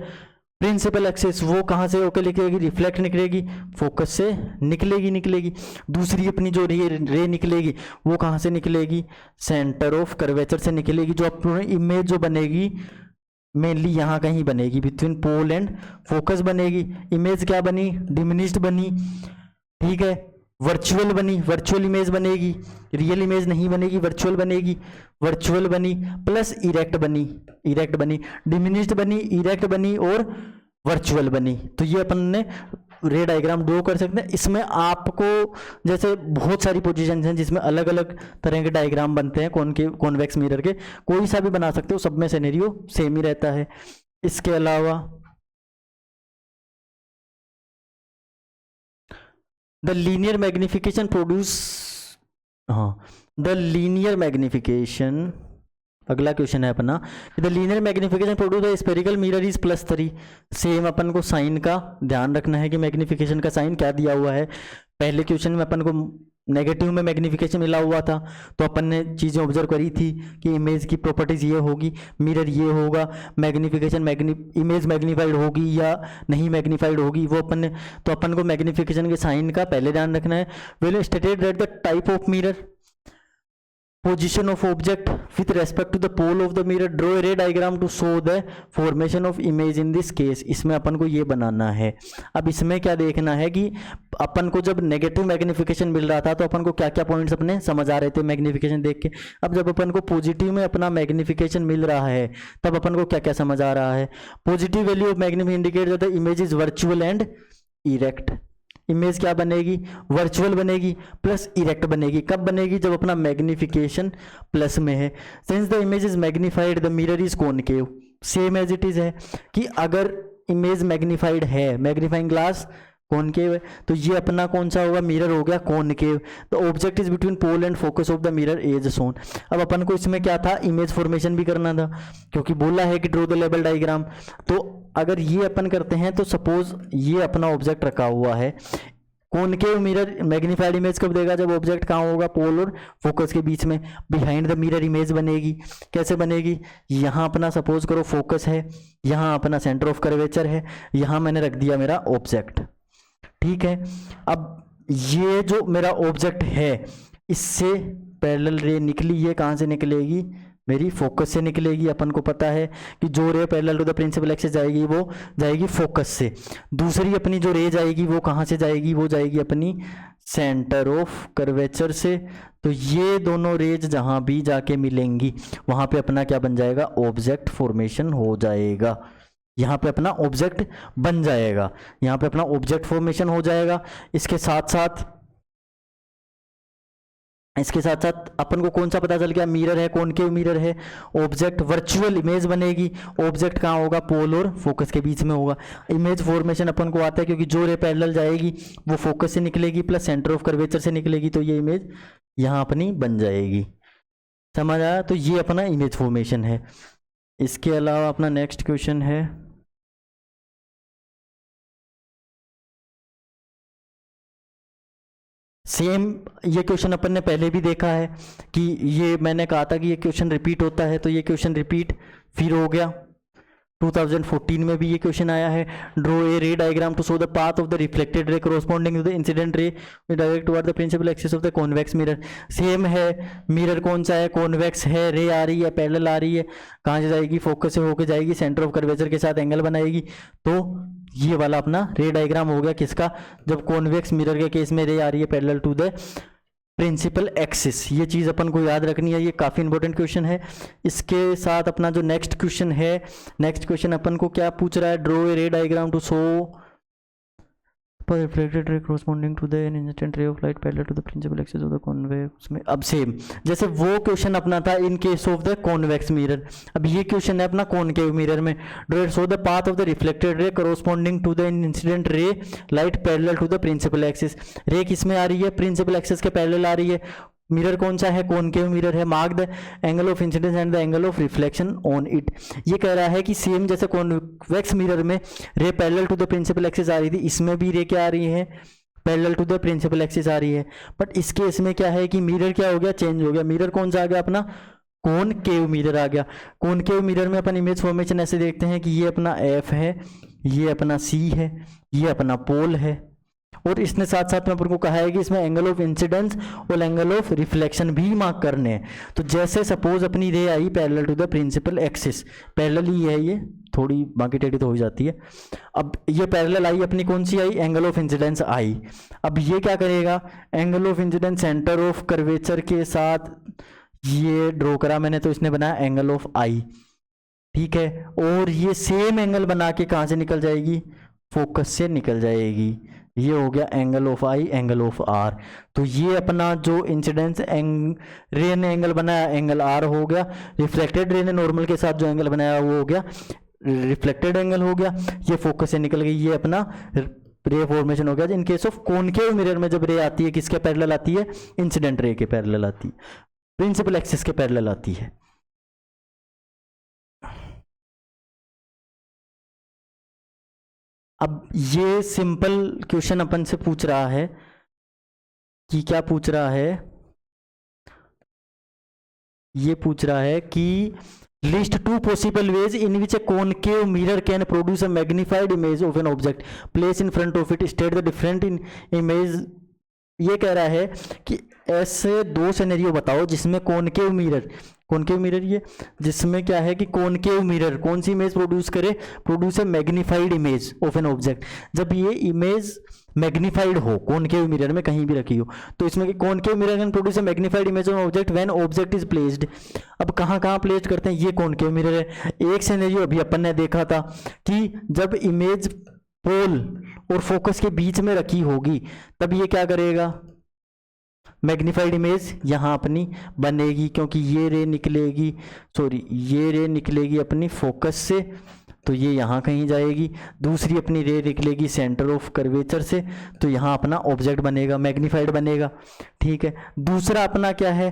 principal axis, वो कहाँ से होकर निकलेगी, रिफ्लेक्ट निकलेगी, फोकस से निकलेगी। दूसरी अपनी जो रे निकलेगी वो कहाँ से निकलेगी, सेंटर ऑफ कर्वेचर से निकलेगी। जो अपनी इमेज जो बनेगी मेनली यहाँ कहीं बनेगी, बिटवीन पोल एंड फोकस बनेगी। इमेज क्या बनी, डिमिनिश्ड बनी, ठीक है, वर्चुअल बनी, वर्चुअल इमेज बनेगी, रियल इमेज नहीं बनेगी, वर्चुअल बनेगी, वर्चुअल बनी, प्लस इरेक्ट बनी, डिमिनिश्ड बनी, इरेक्ट बनी और वर्चुअल बनी। तो ये अपन ने रे डायग्राम ड्रॉ कर सकते हैं। इसमें आपको जैसे बहुत सारी पोजीशन हैं जिसमें अलग अलग तरह के डायग्राम बनते हैं, कॉन्वेक्स मिरर के, कोई सा भी बना सकते हो, सब में सिनेरियो सेम ही रहता है। इसके अलावा the linear magnification produce, the linear magnification, अगला क्वेश्चन है अपना, the linear magnification produce the spherical mirror is +3। Same अपन को साइन का ध्यान रखना है कि मैग्निफिकेशन का साइन क्या दिया हुआ है। पहले क्वेश्चन में अपन को नेगेटिव में मैग्निफिकेशन मिला हुआ था, तो अपन ने चीज़ें ऑब्जर्व करी थी कि इमेज की प्रॉपर्टीज ये होगी, मिरर ये होगा, मैग्निफिकेशन इमेज मैग्नीफाइड होगी या नहीं मैग्नीफाइड होगी वो अपन ने, तो अपन को मैग्निफिकेशन के साइन का पहले ध्यान रखना है। Well stated that the type of mirror, position of object with respect to the pole of the mirror, draw a ray diagram to show the formation of image in this case। इसमें अपन को ये बनाना है। अब इसमें क्या देखना है कि अपन को जब नेगेटिव मैग्निफिकेशन मिल रहा था तो अपन को क्या क्या पॉइंट्स अपने समझ आ रहे थे मैग्निफिकेशन देख के। अब जब अपन को पॉजिटिव में अपना मैग्निफिकेशन मिल रहा है तब अपन को क्या क्या समझ आ रहा है। Positive value of magnification indicate that the image is virtual and erect. Image क्या बनेगी, वर्चुअल बनेगी प्लस इरेक्ट बनेगी। कब बनेगी, जब अपना मैग्निफिकेशन प्लस में है। Since the image is magnified the mirror is concave, same as it is है कि अगर इमेज मैग्नीफाइड है, मैग्नीफाइंग ग्लास कॉनकेव है, तो ये अपना कौन सा होगा, मिरर हो गया concave. The object is between pole and focus of the mirror as shown. अब अपन को इसमें क्या था, इमेज फॉर्मेशन भी करना था क्योंकि बोला है कि ड्रॉ द लेबल डायग्राम। तो अगर ये अपन करते हैं तो सपोज ये अपना ऑब्जेक्ट रखा हुआ है, कॉनकेव मिरर मैग्नीफाइड इमेज कब देगा, जब ऑब्जेक्ट कहाँ होगा, पोल और फोकस के बीच में। बिहाइंड द मिरर इमेज बनेगी, कैसे बनेगी, यहाँ अपना सपोज करो फोकस है, यहाँ अपना सेंटर ऑफ कर्वेचर है, यहाँ मैंने रख दिया मेरा ऑब्जेक्ट, ठीक है। अब ये जो मेरा ऑब्जेक्ट है इससे पैरेलल रे निकली, ये कहाँ से निकलेगी, मेरी फोकस से निकलेगी। अपन को पता है कि जो ray parallel to the principal axis जाएगी वो जाएगी फोकस से। दूसरी अपनी जो रे जाएगी वो कहाँ से जाएगी, वो जाएगी अपनी सेंटर ऑफ कर्वेचर से। तो ये दोनों रेज जहाँ भी जाके मिलेंगी वहाँ पे अपना क्या बन जाएगा, ऑब्जेक्ट फॉर्मेशन हो जाएगा। यहाँ पे अपना ऑब्जेक्ट बन जाएगा, यहाँ पे अपना ऑब्जेक्ट फॉर्मेशन हो जाएगा। इसके साथ साथ अपन को कौन सा पता चल गया, मिरर है, कॉनकेव मिरर है, ऑब्जेक्ट वर्चुअल इमेज बनेगी। ऑब्जेक्ट कहाँ होगा, पोल और फोकस के बीच में होगा। इमेज फॉर्मेशन अपन को आता है क्योंकि जो रे पैरेलल जाएगी वो फोकस से निकलेगी प्लस सेंटर ऑफ कर्वेचर से निकलेगी, तो ये इमेज यहाँ अपनी बन जाएगी। समझ आया, तो ये अपना इमेज फॉर्मेशन है। इसके अलावा अपना नेक्स्ट क्वेश्चन है, सेम ये क्वेश्चन अपन ने पहले भी देखा है कि ये मैंने कहा था कि ये क्वेश्चन रिपीट होता है, तो ये क्वेश्चन रिपीट फिर हो गया। 2014 में भी ये क्वेश्चन आया है, draw a ray diagram to show the path of the reflected ray corresponding to the incident ray direct toward the principal axis of the convex mirror. Same है, मिरर कौन सा है, कॉन्वेक्स है, रे आ रही है, पैरेलल आ रही है, कहाँ से जाएगी, फोकस से होकर जाएगी, सेंटर ऑफ कर्वेचर के साथ एंगल बनाएगी। तो ये वाला अपना रे डायग्राम हो गया किसका, जब कॉन्वेक्स मिरर के केस में रे आ रही है parallel to the principal axis, ये चीज़ अपन को याद रखनी है, ये काफ़ी इंपॉर्टेंट क्वेश्चन है। इसके साथ अपना जो नेक्स्ट क्वेश्चन है, नेक्स्ट क्वेश्चन अपन को क्या पूछ रहा है, draw a ray diagram to show पर reflected ray corresponding to the incident ray of light parallel to the principal axis of the convex में। अब सेम जैसे वो क्वेश्चन अपना था in case of the convex mirror, अब ये question है अपना कॉनकेव मिरर में, draw show the path of the reflected ray corresponding to the incident ray light parallel to the principal axis. Ray किस में आ रही है, प्रिंसिपल एक्सिस के पैरेलल आ रही है। मिरर कौन सा है, कॉनकेव मिरर है। Mark the angle of incidence and the angle of reflection on it. ये कह रहा है कि सेम जैसे कॉन्वेक्स मिरर में ray parallel to the principal axis आ रही थी, इसमें भी रे क्या आ रही है, parallel to the principal axis आ रही है। बट इस केस में क्या है कि मिरर क्या हो गया, चेंज हो गया। मिरर कौन सा आ गया अपना, कॉनकेव मिरर आ गया। कॉनकेव मिरर में अपन इमेज फॉर्मेशन ऐसे देखते हैं कि ये अपना एफ है, ये अपना सी है, ये अपना पोल है, और इसने साथ साथ में अपन को कहा है कि इसमें एंगल ऑफ इंसिडेंस और एंगल ऑफ रिफ्लेक्शन भी मार्क करने हैं। तो जैसे सपोज अपनी रे आई parallel to the principal axis, parallel ही है ये, थोड़ी बाकी टेढ़ी तो हो जाती है। अब ये पैरेलल आई अपनी कौन सी आई, एंगल ऑफ इंसिडेंस आई। अब ये क्या करेगा, angle of incidence centre of curvature के साथ ये ड्रॉ करा मैंने, तो इसने बनाया एंगल ऑफ आई, ठीक है। और ये सेम एंगल बना के कहाँ से निकल जाएगी, फोकस से निकल जाएगी। ये हो गया angle of I, angle of R. तो ये अपना जो इंसिडेंस रे ने एंगल बनाया, एंगल आर हो गया। रिफ्लेक्टेड रे ने नॉर्मल के साथ जो एंगल बनाया वो हो गया रिफ्लेक्टेड एंगल हो गया। ये फोकस से निकल गई, ये अपना रे फॉर्मेशन हो गया। इन केस ऑफ कॉनकेव मिरर में जब रे आती है किसके पैरेलल आती है, इंसिडेंट रे के पैरेलल आती है, प्रिंसिपल एक्सिस के पैरेलल आती है। अब ये सिंपल क्वेश्चन अपन से पूछ रहा है कि क्या पूछ रहा है, ये पूछ रहा है कि list two possible ways in which a concave mirror can produce a magnified image of an object place in front of it, state the different in image. ये कह रहा है कि ऐसे दो सिनेरियो बताओ जिसमें कॉनकेव मिरर ये जिसमें क्या है कि कॉनकेव मिरर कौन सी इमेज प्रोड्यूस करे, produce a magnified image of an object. जब ये इमेज मैग्निफाइड हो कॉनकेव मिरर में कहीं भी रखी हो, तो इसमें concave mirror can produce a magnified image of object when object is placed. अब कहाँ कहाँ प्लेस्ड करते हैं, ये कॉनकेव मिरर है। एक सिनेरियो अभी अपन ने देखा था कि जब इमेज पोल और फोकस के बीच में रखी होगी तब ये क्या करेगा, मैग्निफाइड इमेज यहाँ अपनी बनेगी, क्योंकि ये रे निकलेगी अपनी फोकस से, तो ये यहाँ कहीं जाएगी। दूसरी अपनी रे निकलेगी सेंटर ऑफ कर्वेचर से, तो यहाँ अपना ऑब्जेक्ट बनेगा, मैग्निफाइड बनेगा, ठीक है। दूसरा अपना क्या है,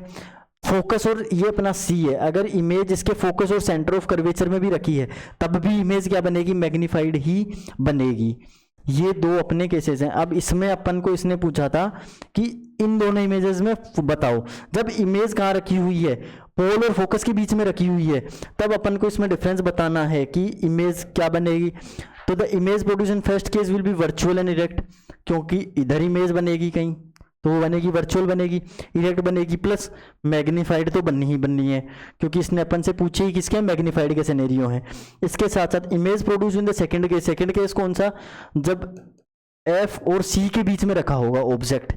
फोकस और ये अपना सी है। अगर इमेज इसके फोकस और सेंटर ऑफ कर्वेचर में भी रखी है तब भी इमेज क्या बनेगी, मैग्निफाइड ही बनेगी। ये दो अपने केसेस हैं। अब इसमें अपन को इसने पूछा था कि इन दोनों इमेजेस में बताओ, जब इमेज कहाँ रखी हुई है, पोल और फोकस के बीच में रखी हुई है, तब अपन को इसमें डिफरेंस बताना है कि इमेज क्या बनेगी। तो the image produce in first case will be virtual and erect, क्योंकि इधर इमेज बनेगी कहीं तो वो बनेगी वर्चुअल बनेगी, इरेक्ट बनेगी, प्लस मैग्नीफाइड तो बननी ही बननी है, क्योंकि इसने अपन से पूछे ही किसके मैग्नीफाइड के सिनेरियो हैं। इसके साथ साथ image produce in the second case कौन सा, जब एफ और सी के बीच में रखा होगा object,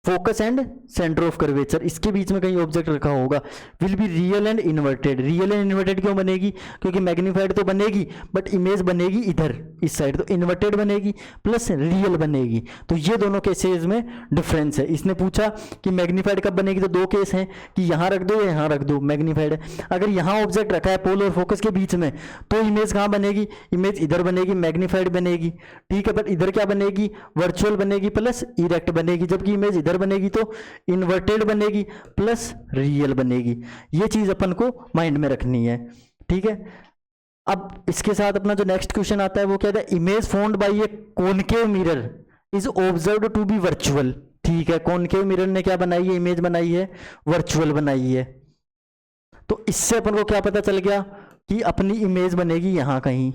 focus and centre of curvature, इसके बीच में कहीं ऑब्जेक्ट रखा होगा, will be real and inverted. Real and inverted क्यों बनेगी, क्योंकि मैग्नीफाइड तो बनेगी बट इमेज बनेगी इधर इस साइड, तो इन्वर्टेड बनेगी प्लस रियल बनेगी। तो ये दोनों केसेस में डिफरेंस है। इसने पूछा कि मैग्नीफाइड कब बनेगी, तो दो केस हैं कि यहाँ रख दो या यहाँ रख दो, मैग्नीफाइड है। अगर यहाँ ऑब्जेक्ट रखा है पोल और फोकस के बीच में, तो इमेज कहाँ बनेगी, इमेज इधर बनेगी, मैग्नीफाइड बनेगी, ठीक है। बट इधर क्या बनेगी, वर्चुअल बनेगी प्लस इरेक्ट बनेगी, जबकि इमेज इधर बनेगी तो इन्वर्टेड बनेगी प्लस रियल बनेगी। ये चीज अपन को माइंड में रखनी है, ठीक है। अब इसके साथ अपना जो नेक्स्ट क्वेश्चन आता है वो क्या है, image found by a concave mirror is observed to be virtual, ठीक है। कॉनकेव मिरर ने क्या बनाई है, इमेज बनाई है, वर्चुअल बनाई है। तो इससे अपन को क्या पता चल गया कि अपनी इमेज बनेगी यहां कहीं,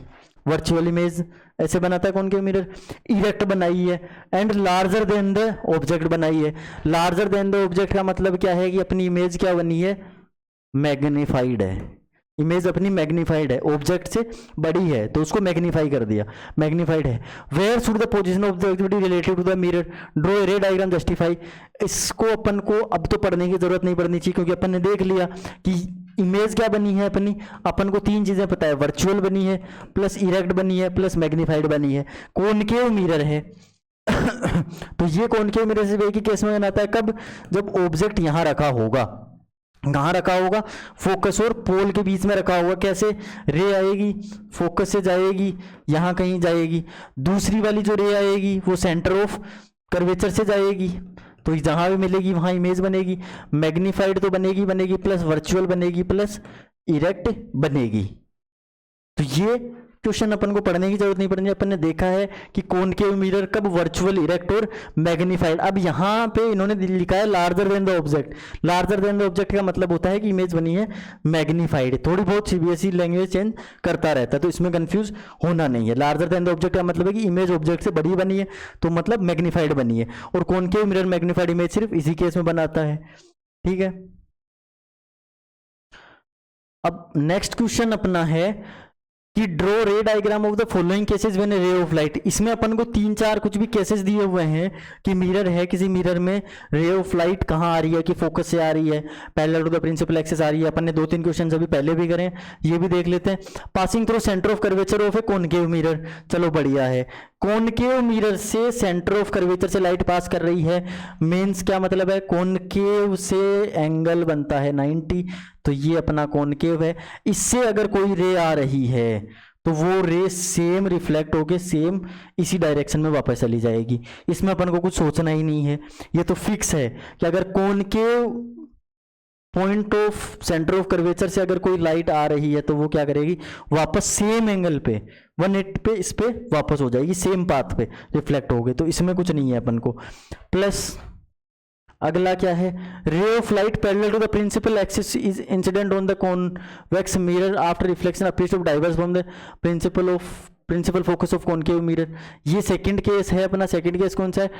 वर्चुअल इमेज ऐसे बनाता है कॉनकेव मिरर, इरेक्ट बनाई है and larger than the object बनाई है। लार्जर देन द ऑब्जेक्ट का मतलब क्या है कि अपनी इमेज क्या बनी है, मैग्नीफाइड है, इमेज अपनी मैग्नीफाइड है, ऑब्जेक्ट से बड़ी है तो उसको मैग्नीफाई कर दिया, मैग्नीफाइड है। Where should the position of the activity related to the mirror, draw a ray diagram justify. इसको अपन को अब तो पढ़ने की जरूरत नहीं पड़नी चाहिए, क्योंकि अपन ने देख लिया कि इमेज क्या बनी है अपनी, अपन को तीन चीजें पता है, वर्चुअल बनी है, प्लस इरेक्ट बनी है, प्लस मैग्नीफाइड बनी है, कॉनकेव मिरर है। तो ये कॉनकेव मिरर सिर्फ एक ही केस में बनाता है, कब, जब ऑब्जेक्ट यहां रखा होगा, कहाँ रखा होगा, फोकस और पोल के बीच में रखा होगा। कैसे, रे आएगी फोकस से जाएगी यहाँ कहीं जाएगी, दूसरी वाली जो रे आएगी वो सेंटर ऑफ कर्वेचर से जाएगी, तो जहां भी मिलेगी वहां इमेज बनेगी, मैग्नीफाइड तो बनेगी बनेगी, प्लस वर्चुअल बनेगी, प्लस इरेक्ट बनेगी। तो ये क्वेश्चन अपन को पढ़ने की जरूरत नहीं पड़नी, अपन ने देखा है कि कॉनकेव मिरर कब, वर्चुअल, इरेक्ट और मैग्नीफाइड। अब यहाँ पे इन्होंने लिखा है larger than the object, larger than the object का मतलब होता है कि इमेज बनी है मैग्नीफाइड। थोड़ी बहुत सीबीएसई लैंग्वेज चेंज करता रहता है तो इसमें कंफ्यूज होना नहीं है। लार्जर देन द ऑब्जेक्ट का मतलब है कि इमेज ऑब्जेक्ट से बड़ी बनी है तो मतलब मैग्नीफाइड बनी है, और कॉनकेव मिरर मैग्नीफाइड इमेज सिर्फ इसी केस में बनाता है। ठीक है, अब नेक्स्ट क्वेश्चन अपना है कि draw ray diagram of the following cases when रे ऑफ लाइट। इसमें अपन को तीन चार कुछ भी केसेस दिए हुए हैं कि मिरर है, किसी मिरर में रे ऑफ लाइट कहाँ आ रही है, कि फोकस से आ रही है, parallel to the principal axis आ रही है। अपन ने 2-3 क्वेश्चन अभी पहले भी करे, ये भी देख लेते हैं। Passing through centre of curvature of A concave mirror, चलो बढ़िया है, कॉनकेव मिरर से सेंटर ऑफ कर्वेचर से लाइट पास कर रही है, मीन्स क्या मतलब है, कॉनकेव से एंगल बनता है 90, तो ये अपना कॉनकेव है। इससे अगर कोई रे आ रही है तो वो रे सेम रिफ्लेक्ट होके सेम इसी डायरेक्शन में वापस चली जाएगी, इसमें अपन को कुछ सोचना ही नहीं है, ये तो फिक्स है कि अगर concave point of centre of curvature से अगर कोई लाइट आ रही है तो वो क्या करेगी, वापस सेम एंगल पे 180 पे इस पे वापस हो जाएगी, सेम पाथ पे रिफ्लेक्ट हो गए, तो इसमें कुछ नहीं है अपन को। प्लस अगला क्या है, ray of light parallel to the principal axis is incident on the convex mirror after reflection appears to diverge from the principal focus of concave mirror. ये सेकंड केस है अपना। सेकंड केस कौन सा है,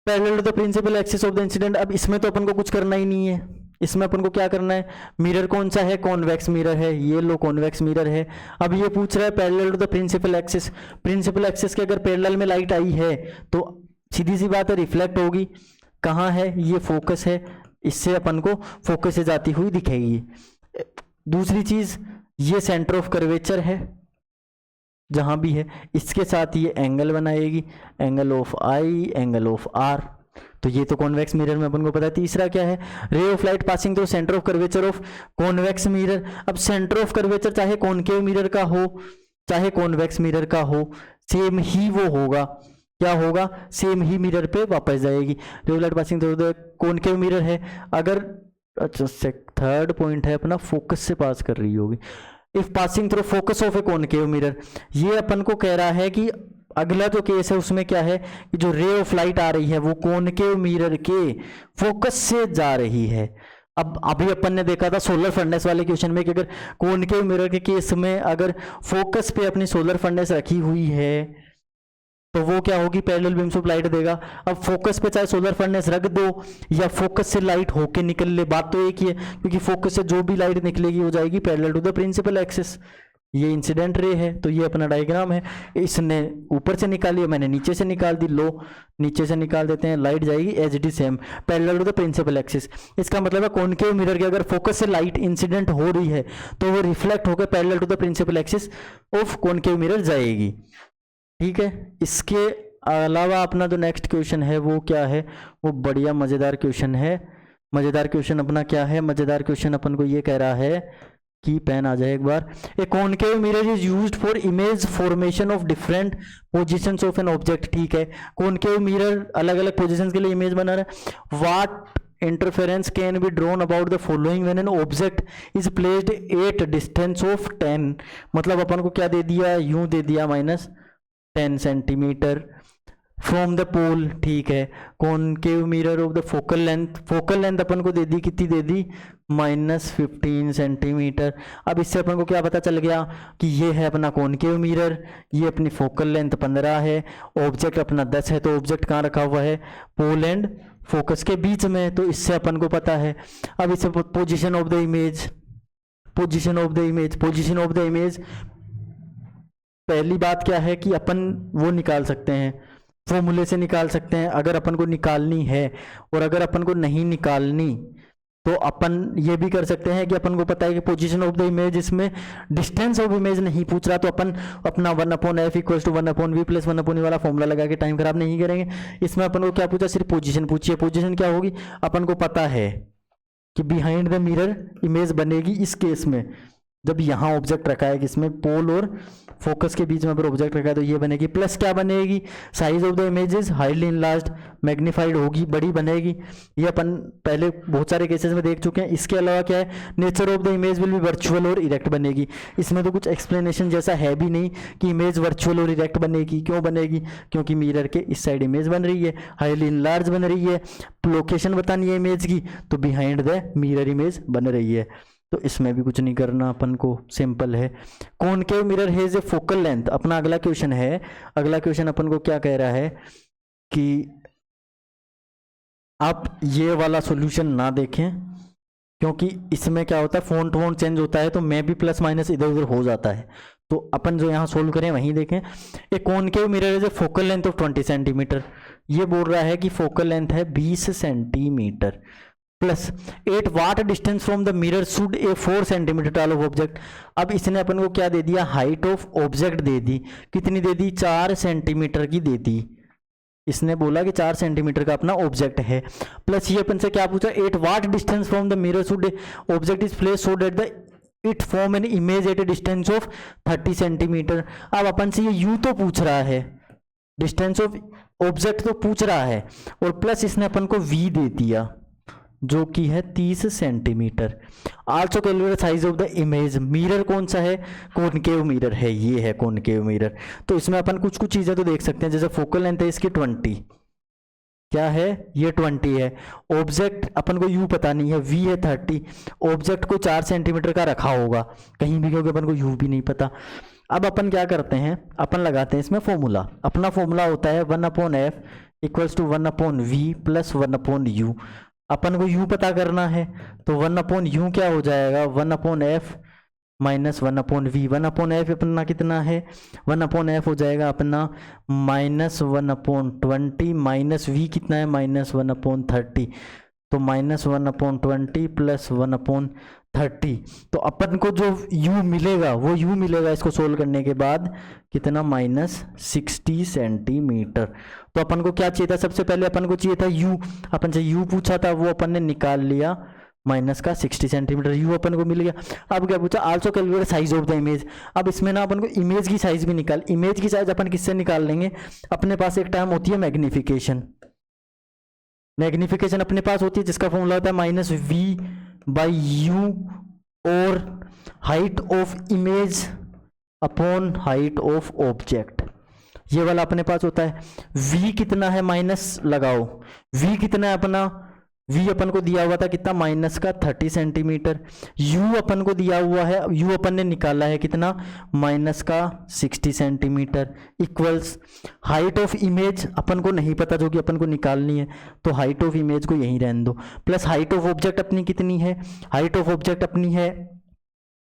parallel to the principal axis of the incident. अब इसमें तो अपन को कुछ करना ही नहीं है, इसमें अपन को क्या करना है, मिरर कौन सा है, कॉन्वेक्स मिरर है, ये लो कॉन्वेक्स मिरर है। अब ये पूछ रहा है parallel to the principal axis, principal axis के अगर पैरेलल में लाइट आई है तो सीधी सी बात है रिफ्लेक्ट होगी, कहाँ है, ये फोकस है, इससे अपन को फोकस से जाती हुई दिखेगी। दूसरी चीज, ये सेंटर ऑफ कर्वेचर है जहां भी है, इसके साथ ये एंगल बनाएगी, angle of I, angle of R, तो ये तो कॉन्वेक्स मिरर में अपन को पता है। तीसरा क्या है, ray of light passing through centre of curvature of convex mirror. अब सेंटर ऑफ कर्वेचर चाहे कॉनकेव मिरर का हो चाहे कॉन्वेक्स मिरर का हो, सेम ही वो होगा, क्या होगा, सेम ही मिरर पे वापस जाएगी। रे of light passing through the concave mirror है, अगर अच्छा थर्ड पॉइंट है अपना, फोकस से पास कर रही होगी, if passing through focus of A concave mirror. ये अपन को कह रहा है कि अगला जो केस है उसमें क्या है कि जो रे ऑफ लाइट आ रही है वो कॉनकेव मिरर के फोकस से जा रही है। अब अभी अपन ने देखा था सोलर फर्नेस वाले क्वेश्चन में कि अगर कॉनकेव मिरर के केस में अगर फोकस पे अपनी सोलर फर्नेस रखी हुई है तो वो क्या होगी, पैरेलल बीम्स ऑफ लाइट देगा। अब फोकस पे चाहे सोलर फर्नेस रख दो या फोकस से लाइट होके निकल ले, बात तो एक ही है, क्योंकि फोकस से जो भी लाइट निकलेगी वो जाएगी parallel to the principal axis. ये इंसिडेंट रे है, तो ये अपना डायग्राम है, इसने ऊपर से निकाली है, मैंने नीचे से निकाल दी, लो नीचे से निकाल देते हैं, लाइट जाएगी H D same parallel to the principal axis. इसका मतलब है कॉनकेव मिरर के अगर फोकस से लाइट इंसिडेंट हो रही है तो वो रिफ्लेक्ट होकर parallel to the principal axis of concave mirror जाएगी। ठीक है, इसके अलावा अपना जो नेक्स्ट क्वेश्चन है वो क्या है, वो बढ़िया मजेदार क्वेश्चन है। मजेदार क्वेश्चन अपना क्या है, मजेदार क्वेश्चन अपन को ये कह रहा है कि पेन आ जाए एक बार, a concave mirror is used for image formation of different positions of an object. ठीक है, कॉनकेव मिरर अलग अलग पोजीशंस के लिए इमेज बना रहा है। What interference can be drawn about the following when an object is placed at distance of 10, मतलब अपन को क्या दे दिया, यूं दे दिया -10 सेंटीमीटर फ्रॉम द पोल। ठीक है, concave mirror of the focal length अपन को दे दी, कितनी दे दी, -15 सेंटीमीटर। अब इससे अपन को क्या पता चल गया कि ये है अपना कॉनकेव मिरर, ये अपनी फोकल लेंथ 15 है, ऑब्जेक्ट अपना 10 है, तो ऑब्जेक्ट कहाँ रखा हुआ है, पोल एंड फोकस के बीच में, तो इससे अपन को पता है। अब इससे position of the image position of the image, position of the image पहली बात क्या है कि अपन वो निकाल सकते हैं, फॉर्मूले से निकाल सकते हैं अगर अपन को निकालनी है, और अगर अपन को नहीं निकालनी तो अपन ये भी कर सकते हैं कि अपन को पता है कि पोजीशन ऑफ द इमेज, इसमें डिस्टेंस ऑफ इमेज नहीं पूछ रहा, तो अपन अपना 1/f equals to 1/v plus 1/e वाला फॉर्मूला लगा के टाइम खराब नहीं करेंगे। इसमें अपन को क्या पूछा, सिर्फ पोजीशन पूछिए। पोजीशन क्या होगी, अपन को पता है कि बिहाइंड द मिरर इमेज बनेगी इस केस में जब यहाँ ऑब्जेक्ट रखा है, किसमें, पोल और फोकस के बीच में अगर ऑब्जेक्ट रखा है तो ये बनेगी, प्लस क्या बनेगी, size of the images highly enlarged, magnified होगी, बड़ी बनेगी। ये अपन पहले बहुत सारे केसेस में देख चुके हैं। इसके अलावा क्या है, nature of the image will be virtual और इरेक्ट बनेगी। इसमें तो कुछ एक्सप्लेनेशन जैसा है भी नहीं कि इमेज वर्चुअल और इरेक्ट बनेगी। क्यों बनेगी, क्योंकि मिरर के इस साइड इमेज बन रही है, हाईली इनलार्ज बन रही है, लोकेशन बतानी है इमेज की, तो बिहाइंड द मिरर इमेज बन रही है। तो इसमें भी कुछ नहीं करना अपन को, सिंपल है। Concave mirror has a focal length, अपना अगला क्वेश्चन है। अगला क्वेश्चन अपन को क्या कह रहा है कि आप ये वाला सॉल्यूशन ना देखें, क्योंकि इसमें क्या होता है, फ़ॉन्ट वॉन्ट चेंज होता है तो मैं भी प्लस माइनस इधर उधर हो जाता है। तो अपन जो यहाँ सोल्व करें वहीं देखें। A concave mirror is a focal length of 20 centimetre. ये बोल रहा है कि फोकल लेंथ है 20 centimetre, plus 8 what distance from the mirror should a 4 centimetre tall of object. अब इसने अपन को क्या दे दिया, हाइट ऑफ ऑब्जेक्ट दे दी, कितनी दे दी, 4 सेंटीमीटर की दे दी। इसने बोला कि 4 सेंटीमीटर का अपना ऑब्जेक्ट है, प्लस ये अपन से क्या पूछा, 8 what distance from the mirror should object is place so that the it form an image at a distance of 30 centimetre. अब अपन से ये यू तो पूछ रहा है, डिस्टेंस ऑफ ऑब्जेक्ट तो पूछ रहा है, और प्लस इसने अपन को वी दे दिया जो कि है 30 centimetre. Also calculate size of the image. Mirror कौन सा है, कॉनकेव मिरर है, ये है कॉनकेव मिरर। तो इसमें अपन कुछ कुछ चीज़ें तो देख सकते हैं, जैसे फोकल लेंथ है इसकी 20, क्या है ये 20 है। ऑब्जेक्ट अपन को यू पता नहीं है, वी है 30, ऑब्जेक्ट को 4 सेंटीमीटर का रखा होगा कहीं भी, क्योंकि अपन को यू भी नहीं पता। अब अपन क्या करते हैं, अपन लगाते हैं इसमें फॉर्मूला। अपना फॉर्मूला होता है 1/f equals to 1/v plus 1/u। अपन को u पता करना है तो 1/u क्या हो जाएगा, 1/f माइनस 1/v। 1/f अपना कितना है, 1/f हो जाएगा अपना -1/20 माइनस v कितना है, -1/30। तो -1/20 प्लस 1/30। तो अपन को जो u मिलेगा वो u मिलेगा इसको सोल्व करने के बाद कितना, -60 सेंटीमीटर। तो अपन को क्या चाहिए था, सबसे पहले अपन को चाहिए था u, अपन से u पूछा था, वो अपन ने निकाल लिया, माइनस का 60 सेंटीमीटर u अपन को मिल गया। अब क्या पूछा, also calculate size of the image. अब इसमें ना अपन को इमेज की साइज भी निकाल, इमेज की साइज अपन किससे निकाल लेंगे, अपने पास एक टर्म होती है मैग्निफिकेशन। मैग्निफिकेशन अपने पास होती है जिसका फॉर्मूला होता है -v/u और height of image upon height of object, ये वाला अपने पास होता है। v कितना है, माइनस लगाओ, v कितना है अपना, v अपन को दिया हुआ था कितना, माइनस का 30 सेंटीमीटर। u अपन को दिया हुआ है, u अपन ने निकाला है कितना, माइनस का 60 centimetre, equals height of image अपन को नहीं पता जो कि अपन को निकालनी है, तो हाइट ऑफ इमेज को यहीं रहने दो, प्लस हाइट ऑफ ऑब्जेक्ट अपनी कितनी है, हाइट ऑफ ऑब्जेक्ट अपनी है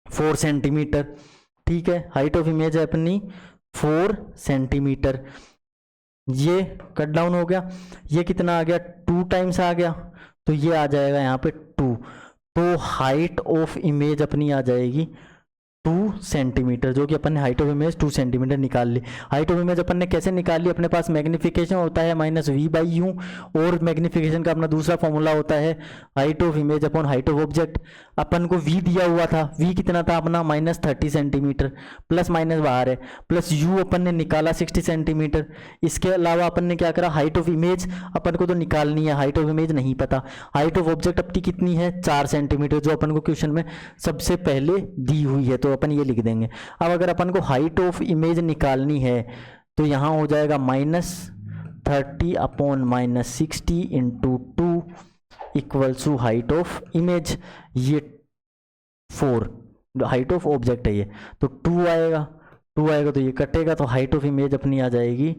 4 सेंटीमीटर, ठीक है। हाइट ऑफ इमेज है अपनी 4 सेंटीमीटर। ये कट डाउन हो गया, ये कितना आ गया, 2 टाइम्स आ गया, तो ये आ जाएगा यहाँ पे 2। तो हाइट ऑफ इमेज अपनी आ जाएगी 2 सेंटीमीटर, जो कि अपन ने हाइट ऑफ इमेज 2 सेंटीमीटर निकाल ली। हाइट ऑफ इमेज अपन ने कैसे निकाल ली, अपने पास मैग्निफिकेशन होता है -v/u, और मैग्निफिकेशन का अपना दूसरा फॉर्मूला होता है height of image upon height of object. अपन को v दिया हुआ था, v कितना था अपना, -30 सेंटीमीटर, प्लस माइनस बाहर है, प्लस u अपन ने निकाला 60 सेंटीमीटर। इसके अलावा अपन ने क्या करा, हाइट ऑफ इमेज अपन को तो निकालनी है, हाइट ऑफ इमेज नहीं पता। हाइट ऑफ ऑब्जेक्ट अपनी कितनी है, 4 सेंटीमीटर, जो अपन को क्वेश्चन में सबसे पहले दी हुई है, तो अपन ये लिख देंगे। अब अगर अपन को हाइट ऑफ इमेज निकालनी है तो यहाँ हो जाएगा -30 upon -60 into 2 equal to height of image, ये 4 हाइट ऑफ ऑब्जेक्ट है ये, तो 2 आएगा, 2 आएगा तो ये कटेगा, तो हाइट ऑफ इमेज अपनी आ जाएगी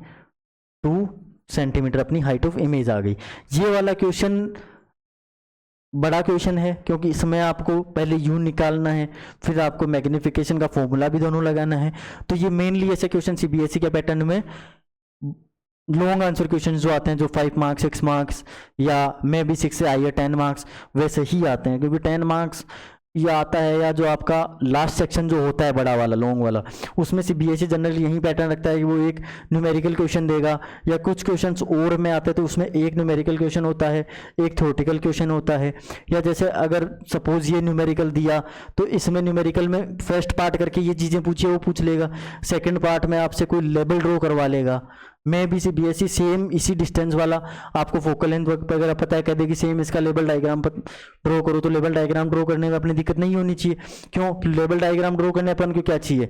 2 सेंटीमीटर, अपनी हाइट ऑफ इमेज आ गई। ये वाला क्वेश्चन बड़ा क्वेश्चन है क्योंकि इसमें आपको पहले यू निकालना है, फिर आपको मैग्नीफिकेशन का फॉर्मूला भी दोनों लगाना है। तो ये मेनली ऐसे क्वेश्चन सीबीएसई के पैटर्न में लॉन्ग आंसर क्वेश्चन जो आते हैं, जो 5 मार्क्स 6 मार्क्स या मे बी 6 से आइए 10 मार्क्स, वैसे ही आते हैं। क्योंकि 10 मार्क्स ये आता है, या जो आपका लास्ट सेक्शन जो होता है बड़ा वाला लॉन्ग वाला, उसमें सीबीएसई जनरली यही पैटर्न रखता है कि वो एक न्यूमेरिकल क्वेश्चन देगा, या कुछ क्वेश्चंस और में आते हैं तो उसमें एक न्यूमेरिकल क्वेश्चन होता है, एक थ्योरेटिकल क्वेश्चन होता है। या जैसे अगर सपोज ये न्यूमेरिकल दिया तो इसमें न्यूमेरिकल में फर्स्ट पार्ट करके ये चीज़ें पूछिए वो पूछ लेगा, सेकेंड पार्ट में आपसे कोई लेबल ड्रॉ करवा लेगा। मैं भी सीबीएसई सेम इसी डिस्टेंस वाला आपको फोकल लेंथ वगैरह पता है, कह देगी सेम इसका लेबल डायग्राम ड्रॉ करो, तो लेबल डायग्राम ड्रॉ करने में अपनी दिक्कत नहीं होनी चाहिए। क्यों? लेबल डायग्राम ड्रॉ करने अपन को क्या चाहिए?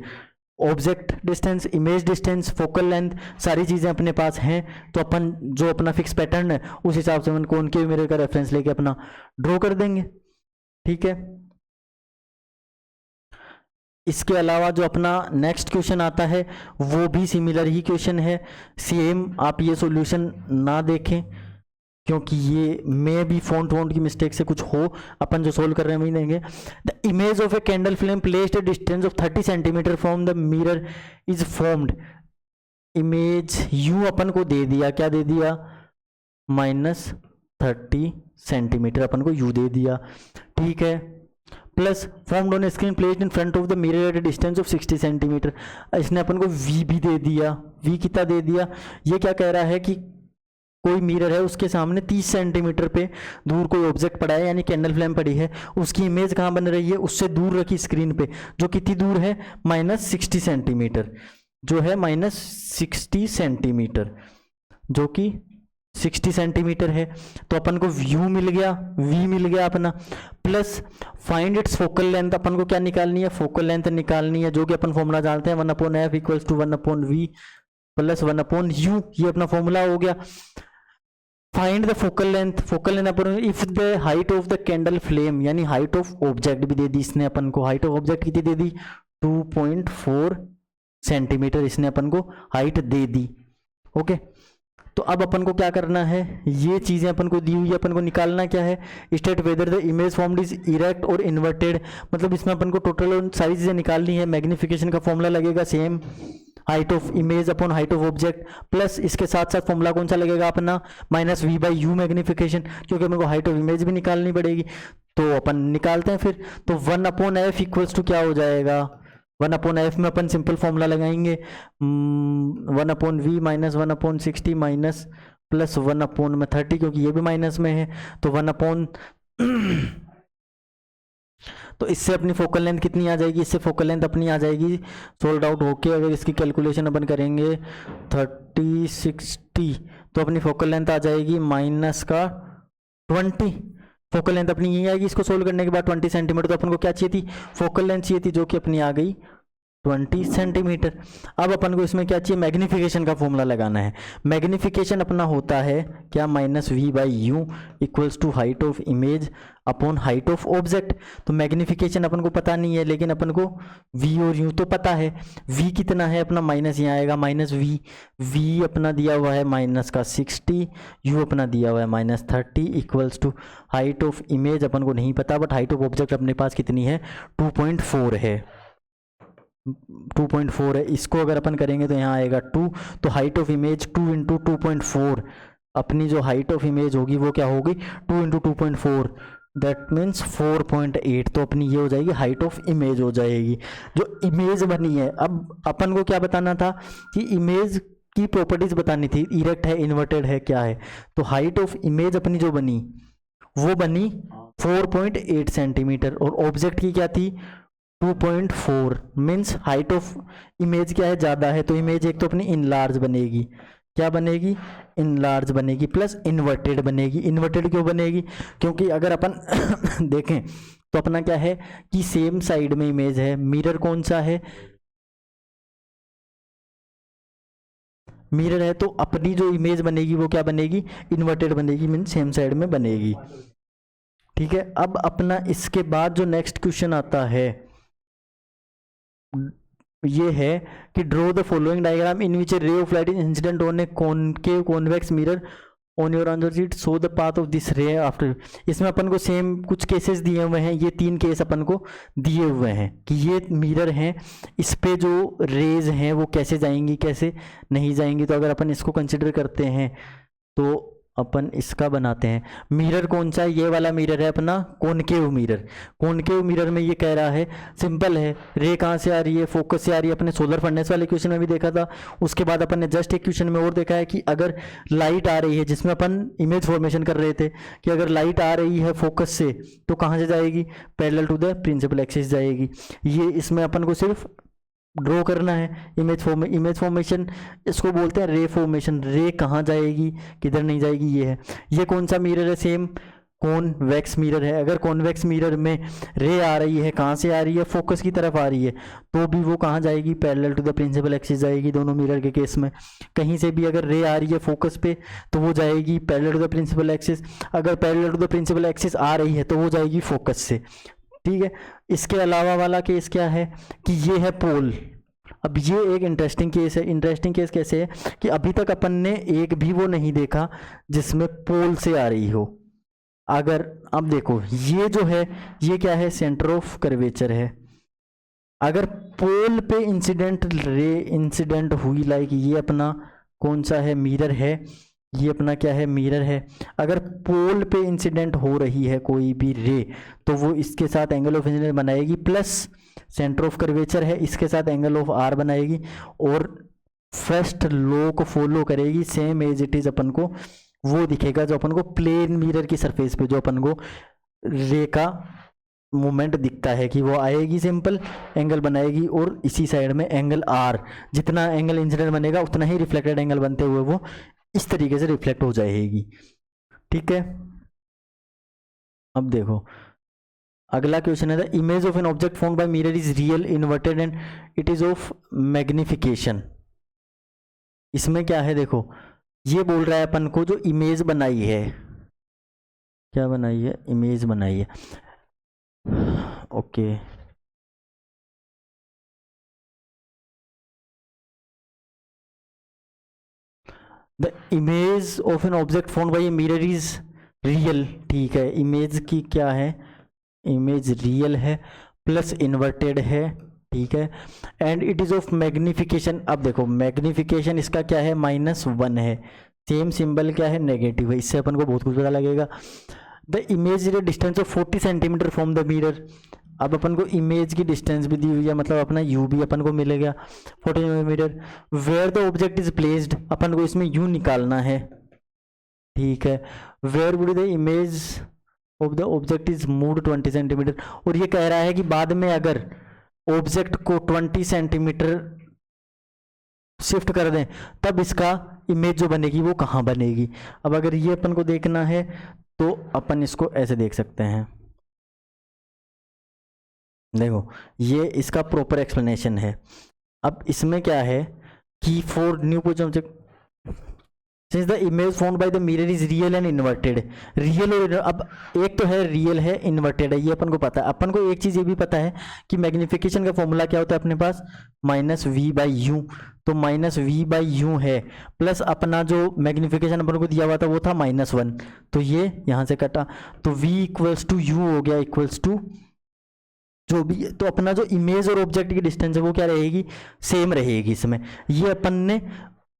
Object distance, image distance, focal length, सारी चीज़ें अपने पास हैं। तो अपन जो अपना फिक्स पैटर्न है उस हिसाब से अपन कौन के मिरर का रेफरेंस लेके अपना ड्रॉ कर देंगे। ठीक है, इसके अलावा जो अपना नेक्स्ट क्वेश्चन आता है वो भी सिमिलर ही क्वेश्चन है, सेम। आप ये सॉल्यूशन ना देखें क्योंकि ये मे भी फॉन्ट की मिस्टेक से कुछ हो, अपन जो सोल्व कर रहे हैं वही देंगे। The image of a candle flame placed a distance of 30 centimetre from the mirror is formed. Image u अपन को दे दिया, क्या दे दिया? -30 सेंटीमीटर अपन को यू दे दिया। ठीक है, plus formed on screen placed in front of the mirror at a distance of 60 centimetre. इसने अपन को वी भी दे दिया। वी कितना दे दिया? ये क्या कह रहा है कि कोई मिरर है उसके सामने 30 सेंटीमीटर पे दूर कोई ऑब्जेक्ट पड़ा है, यानी कैंडल फ्लेम पड़ी है, उसकी इमेज कहाँ बन रही है? उससे दूर रखी स्क्रीन पे, जो कितनी दूर है? -60 सेंटीमीटर, जो है -60 सेंटीमीटर, जो कि 60 सेंटीमीटर है। तो अपन को व्यू मिल गया, वी मिल गया अपना, plus find its focal length. अपन को क्या निकालनी है? फोकल लेंथ निकालनी है, जो कि अपन फॉर्मूला जानते हैं 1/f equals to 1/v plus 1/u। ये अपना फॉर्मूला हो गया। Find the focal length. Focal length upon if the height of the candle flame, यानी हाइट ऑफ ऑब्जेक्ट भी दे दी इसने अपन को। हाइट ऑफ ऑब्जेक्ट कितनी दे दी? 2.4 सेंटीमीटर इसने अपन को हाइट दे दी। ओके, तो अब अपन को क्या करना है? ये चीजें अपन को दी हुई है, अपन को निकालना क्या है? State whether the image formed is erect और इन्वर्टेड। मतलब इसमें अपन को टोटल सारी चीजें निकालनी है। मैग्निफिकेशन का फॉर्मूला लगेगा same, height of image upon height of object, plus इसके साथ साथ फॉर्मूला कौन सा लगेगा अपना? -v/u मैग्निफिकेशन, क्योंकि अपने को हाइट ऑफ इमेज भी निकालनी पड़ेगी। तो अपन निकालते हैं फिर। तो 1/f इक्वल्स टू क्या हो जाएगा? 1/f में अपन सिंपल फॉर्मूला लगाएंगे 1/v माइनस 1/60 माइनस प्लस 1/30, क्योंकि ये भी माइनस में है। तो 1/, तो इससे अपनी फोकल लेंथ कितनी आ जाएगी? इससे फोकल लेंथ अपनी आ जाएगी सोल्ड आउट होके, अगर इसकी कैलकुलेशन अपन करेंगे 30/60, तो अपनी फोकल लेंथ आ जाएगी -20। फोकल लेंथ अपनी यही आएगी इसको सोल्व करने के बाद 20 सेंटीमीटर। तो अपन को क्या चाहिए थी? फोकल लेंथ चाहिए थी, जो कि अपनी आ गई 20 सेंटीमीटर। अब अपन को इसमें क्या चाहिए? मैग्निफिकेशन का फॉर्मूला लगाना है। मैग्निफिकेशन अपना होता है क्या? -v/u equals to height of image upon height of object. तो मैग्निफिकेशन अपन को पता नहीं है, लेकिन अपन को v और u तो पता है। v कितना है अपना? माइनस यहाँ आएगा -v। v अपना दिया हुआ है -60, u अपना दिया हुआ है -30 equals to height of image अपन को नहीं पता, बट हाइट ऑफ ऑब्जेक्ट अपने पास कितनी है? 2.4 है। 2.4 है। इसको अगर अपन करेंगे तो यहाँ आएगा 2। तो हाइट ऑफ इमेज 2 × 2.4, अपनी जो हाइट ऑफ इमेज होगी वो क्या होगी? 2 × 2.4, दैट मीन्स 4.8। तो अपनी ये हो जाएगी हाइट ऑफ इमेज हो जाएगी, जो इमेज बनी है। अब अपन को क्या बताना था कि इमेज की प्रॉपर्टीज बतानी थी, इरेक्ट है, इन्वर्टेड है, क्या है। तो हाइट ऑफ इमेज अपनी जो बनी वो बनी 4.8 सेंटीमीटर, और ऑब्जेक्ट की क्या थी? 2.4। मीन्स हाइट ऑफ इमेज क्या है? ज़्यादा है। तो इमेज एक तो अपनी इनलार्ज बनेगी, क्या बनेगी? इनलार्ज बनेगी, प्लस इन्वर्टेड बनेगी। इन्वर्टेड क्यों बनेगी? क्योंकि अगर अपन देखें तो अपना क्या है कि सेम साइड में इमेज है। मिरर कौन सा है? मिरर है, तो अपनी जो इमेज बनेगी वो क्या बनेगी? इन्वर्टेड बनेगी, मीन्स सेम साइड में बनेगी। ठीक है, अब अपना इसके बाद जो नेक्स्ट क्वेश्चन आता है ये है कि draw the following diagram in which A ray of light is incident on A concave convex mirror on your answer sheet show the path of this ray after. इसमें अपन को सेम कुछ cases दिए हुए हैं, ये 3 केस अपन को दिए हुए हैं कि ये मिरर हैं, इस पे जो रेज हैं वो कैसे जाएंगी कैसे नहीं जाएंगी। तो अगर अपन इसको कंसिडर करते हैं तो अपन इसका बनाते हैं। मिरर कौन सा है? ये वाला मिरर है अपना कॉनकेव मिरर। कॉनकेव मिरर में ये कह रहा है, सिंपल है, रे कहाँ से आ रही है? फोकस से आ रही है। अपने सोलर फर्नेस वाले क्वेश्चन में भी देखा था। उसके बाद अपन ने जस्ट एक क्वेश्चन में और देखा है कि अगर लाइट आ रही है, जिसमें अपन इमेज फॉर्मेशन कर रहे थे कि अगर लाइट आ रही है फोकस से तो कहाँ से जाएगी? Parallel to the principal axis जाएगी। ये इसमें अपन को सिर्फ ड्रॉ करना है इमेज फॉर्मेशन, इसको बोलते हैं रे फॉर्मेशन। रे कहाँ जाएगी किधर नहीं जाएगी, ये है। ये कौन सा मिरर है? सेम कॉन्वेक्स मिरर है। अगर कॉन्वेक्स मिरर में रे आ रही है, कहाँ से आ रही है? फोकस की तरफ आ रही है, तो भी वो कहाँ जाएगी? Parallel to the principal axis जाएगी। दोनों मिरर के केस में कहीं से भी अगर रे आ रही है फोकस पे तो वो जाएगी parallel to the principal axis. अगर parallel to the principal axis आ रही है तो वो जाएगी फोकस से, ठीक है। इसके अलावा वाला केस क्या है कि ये है पोल। अब ये एक इंटरेस्टिंग केस है। इंटरेस्टिंग केस कैसे है कि अभी तक अपन ने एक भी वो नहीं देखा जिसमें पोल से आ रही हो। अगर अब देखो ये जो है ये क्या है? सेंटर ऑफ कर्वेचर है। अगर पोल पे इंसिडेंट हुई, लाइक ये अपना कौन सा है? मिरर है। ये अपना क्या है? मिरर है। अगर पोल पे इंसिडेंट हो रही है कोई भी रे तो वो इसके साथ एंगल ऑफ इंसिडेंस बनाएगी, प्लस सेंटर ऑफ कर्वेचर है, इसके साथ एंगल ऑफ आर बनाएगी और फर्स्ट लॉ को फॉलो करेगी। सेम एज इट इज अपन को वो दिखेगा जो अपन को प्लेन मिरर की सरफेस पे जो अपन को रे का मूवमेंट दिखता है कि वो आएगी, सिंपल एंगल बनाएगी और इसी साइड में एंगल आर, जितना एंगल इंसिडेंट बनेगा उतना ही रिफ्लेक्टेड एंगल बनते हुए वो इस तरीके से रिफ्लेक्ट हो जाएगी, ठीक है। अब देखो अगला क्वेश्चन है, the image of an object formed by mirror is real, inverted and it is of magnification. इसमें क्या है? देखो ये बोल रहा है अपन को जो इमेज बनाई है, क्या बनाई है? इमेज बनाई है, okay. The image of an object formed by a mirror is real, ठीक है। इमेज की क्या है? इमेज रियल है प्लस इन्वर्टेड है, ठीक है। And it is of magnification. अब देखो मैग्निफिकेशन इसका क्या है? -1 है। सेम सिंबल क्या है? नेगेटिव है। इससे अपन को बहुत कुछ पता लगेगा। The image is a distance of 40 centimetre from the mirror. अब अपन को इमेज की डिस्टेंस भी दी हुई है, मतलब अपना यू भी अपन को मिलेगा 40 centimetre. Where the object is placed, अपन को इसमें यू निकालना है, ठीक है। Where would the image of the object is moved 20 centimetre. और ये कह रहा है कि बाद में अगर ऑब्जेक्ट को 20 सेंटीमीटर शिफ्ट कर दें तब इसका इमेज जो बनेगी वो कहाँ बनेगी। अब अगर ये अपन को देखना है तो अपन इसको ऐसे देख सकते हैं। देखो ये इसका प्रॉपर एक्सप्लेनेशन है। अब इसमें क्या है कि for new position object since the image found by the mirror is real and inverted. Real और अब एक तो है रियल है, इन्वर्टेड है, ये अपन को पता है। अपन को एक चीज़ ये भी पता है कि मैग्निफिकेशन का फॉर्मूला क्या होता है अपने पास? -v/u। तो -v/u है, प्लस अपना जो मैग्निफिकेशन अपन को दिया हुआ था वो था -1, तो ये यहाँ से कटा, तो v = u हो गया, इक्वल्स टू जो भी। तो अपना जो इमेज और ऑब्जेक्ट की डिस्टेंस है वो क्या रहेगी? सेम रहेगी इसमें। ये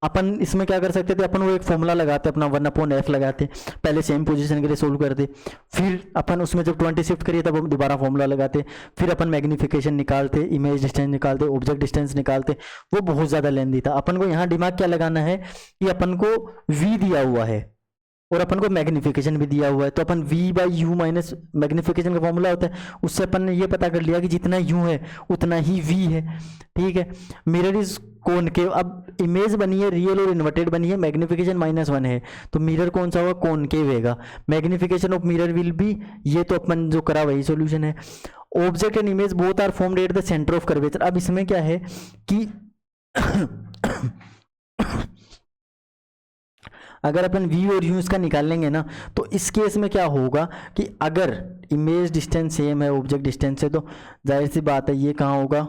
अपन इसमें क्या कर सकते थे? अपन वो एक फॉर्मूला लगाते, अपना 1/f लगाते, पहले सेम पोजीशन के लिए सोल्व करते, फिर अपन उसमें जब 20 शिफ्ट करिए तब दोबारा फॉर्मूला लगाते, फिर अपन मैग्निफिकेशन निकालते, इमेज डिस्टेंस निकालते, ऑब्जेक्ट डिस्टेंस निकालते। वो बहुत ज़्यादा लेंदी था। अपन को यहाँ दिमाग क्या लगाना है कि अपन को v दिया हुआ है और अपन को मैग्निफिकेशन भी दिया हुआ है, तो अपन v/u माइनस मैग्निफिकेशन का फॉर्मूला होता है, उससे अपन ने ये पता कर लिया कि जितना u है उतना ही v है, ठीक है। Mirror is concave. अब इमेज बनी है रियल और इन्वर्टेड बनी है, मैग्निफिकेशन -1 है, तो मिरर कौन सा होगा? कॉनकेव होगा। Magnification of mirror will be, ये तो अपन जो करा वही सॉल्यूशन है। Object and image both are formed at the centre of curvature. अब इसमें क्या है कि अगर अपन v और u इसका निकाल लेंगे ना, तो इस केस में क्या होगा कि अगर इमेज डिस्टेंस सेम है ऑब्जेक्ट डिस्टेंस से, तो जाहिर सी बात है ये कहाँ होगा?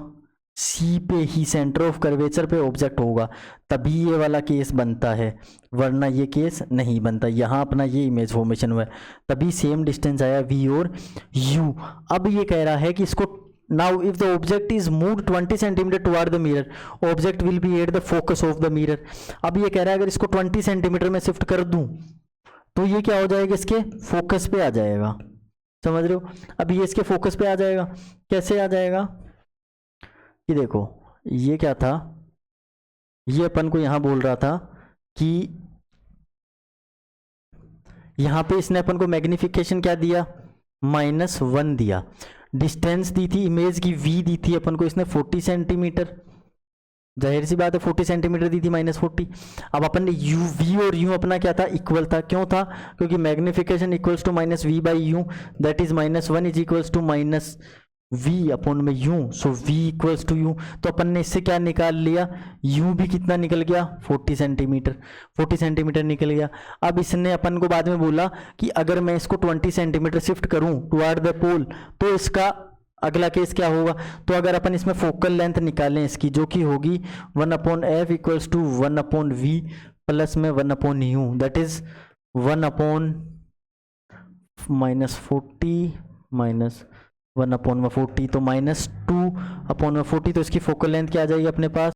सी पे ही सेंटर ऑफ कर्वेचर पे ऑब्जेक्ट होगा, तभी ये वाला केस बनता है, वरना ये केस नहीं बनता। यहाँ अपना ये इमेज फॉर्मेशन हुआ है, तभी सेम डिस्टेंस आया v और u। अब ये कह रहा है कि इसको now if the object is moved 20 centimetre toward the mirror, object will be eight the focus of the mirror. अब ये कह रहा है अगर इसको 20 सेंटीमीटर में शिफ्ट कर दूं तो ये क्या हो जाएगा, इसके फोकस पे आ जाएगा, समझ रहे हो। अब ये इसके फोकस पे आ जाएगा, कैसे आ जाएगा, कि देखो ये क्या था, ये अपन को यहां बोल रहा था कि यहां पे इसने अपन को मैग्निफिकेशन क्या दिया, -1 दिया, डिस्टेंस दी थी इमेज की v दी थी अपन को इसने 40 सेंटीमीटर, जाहिर सी बात है 40 सेंटीमीटर दी थी -40। अब अपन ने u v और u अपना क्या था, इक्वल था, क्यों था, क्योंकि magnification equals to -v by u, that is -1 is equals to -v upon में u, so v equals to u। तो अपन ने इससे क्या निकाल लिया, u भी कितना निकल गया, 40 सेंटीमीटर, 40 सेंटीमीटर निकल गया। अब इसने अपन को बाद में बोला कि अगर मैं इसको 20 सेंटीमीटर शिफ्ट करूं टुवर्ड द पोल तो इसका अगला केस क्या होगा। तो अगर अपन इसमें फोकल लेंथ निकालें इसकी, जो कि होगी 1/f equals to 1/v plus में 1/u, दैट इज 1/-40 -1/40, तो -2/40, तो इसकी फोकल लेंथ क्या आ जाएगी अपने पास,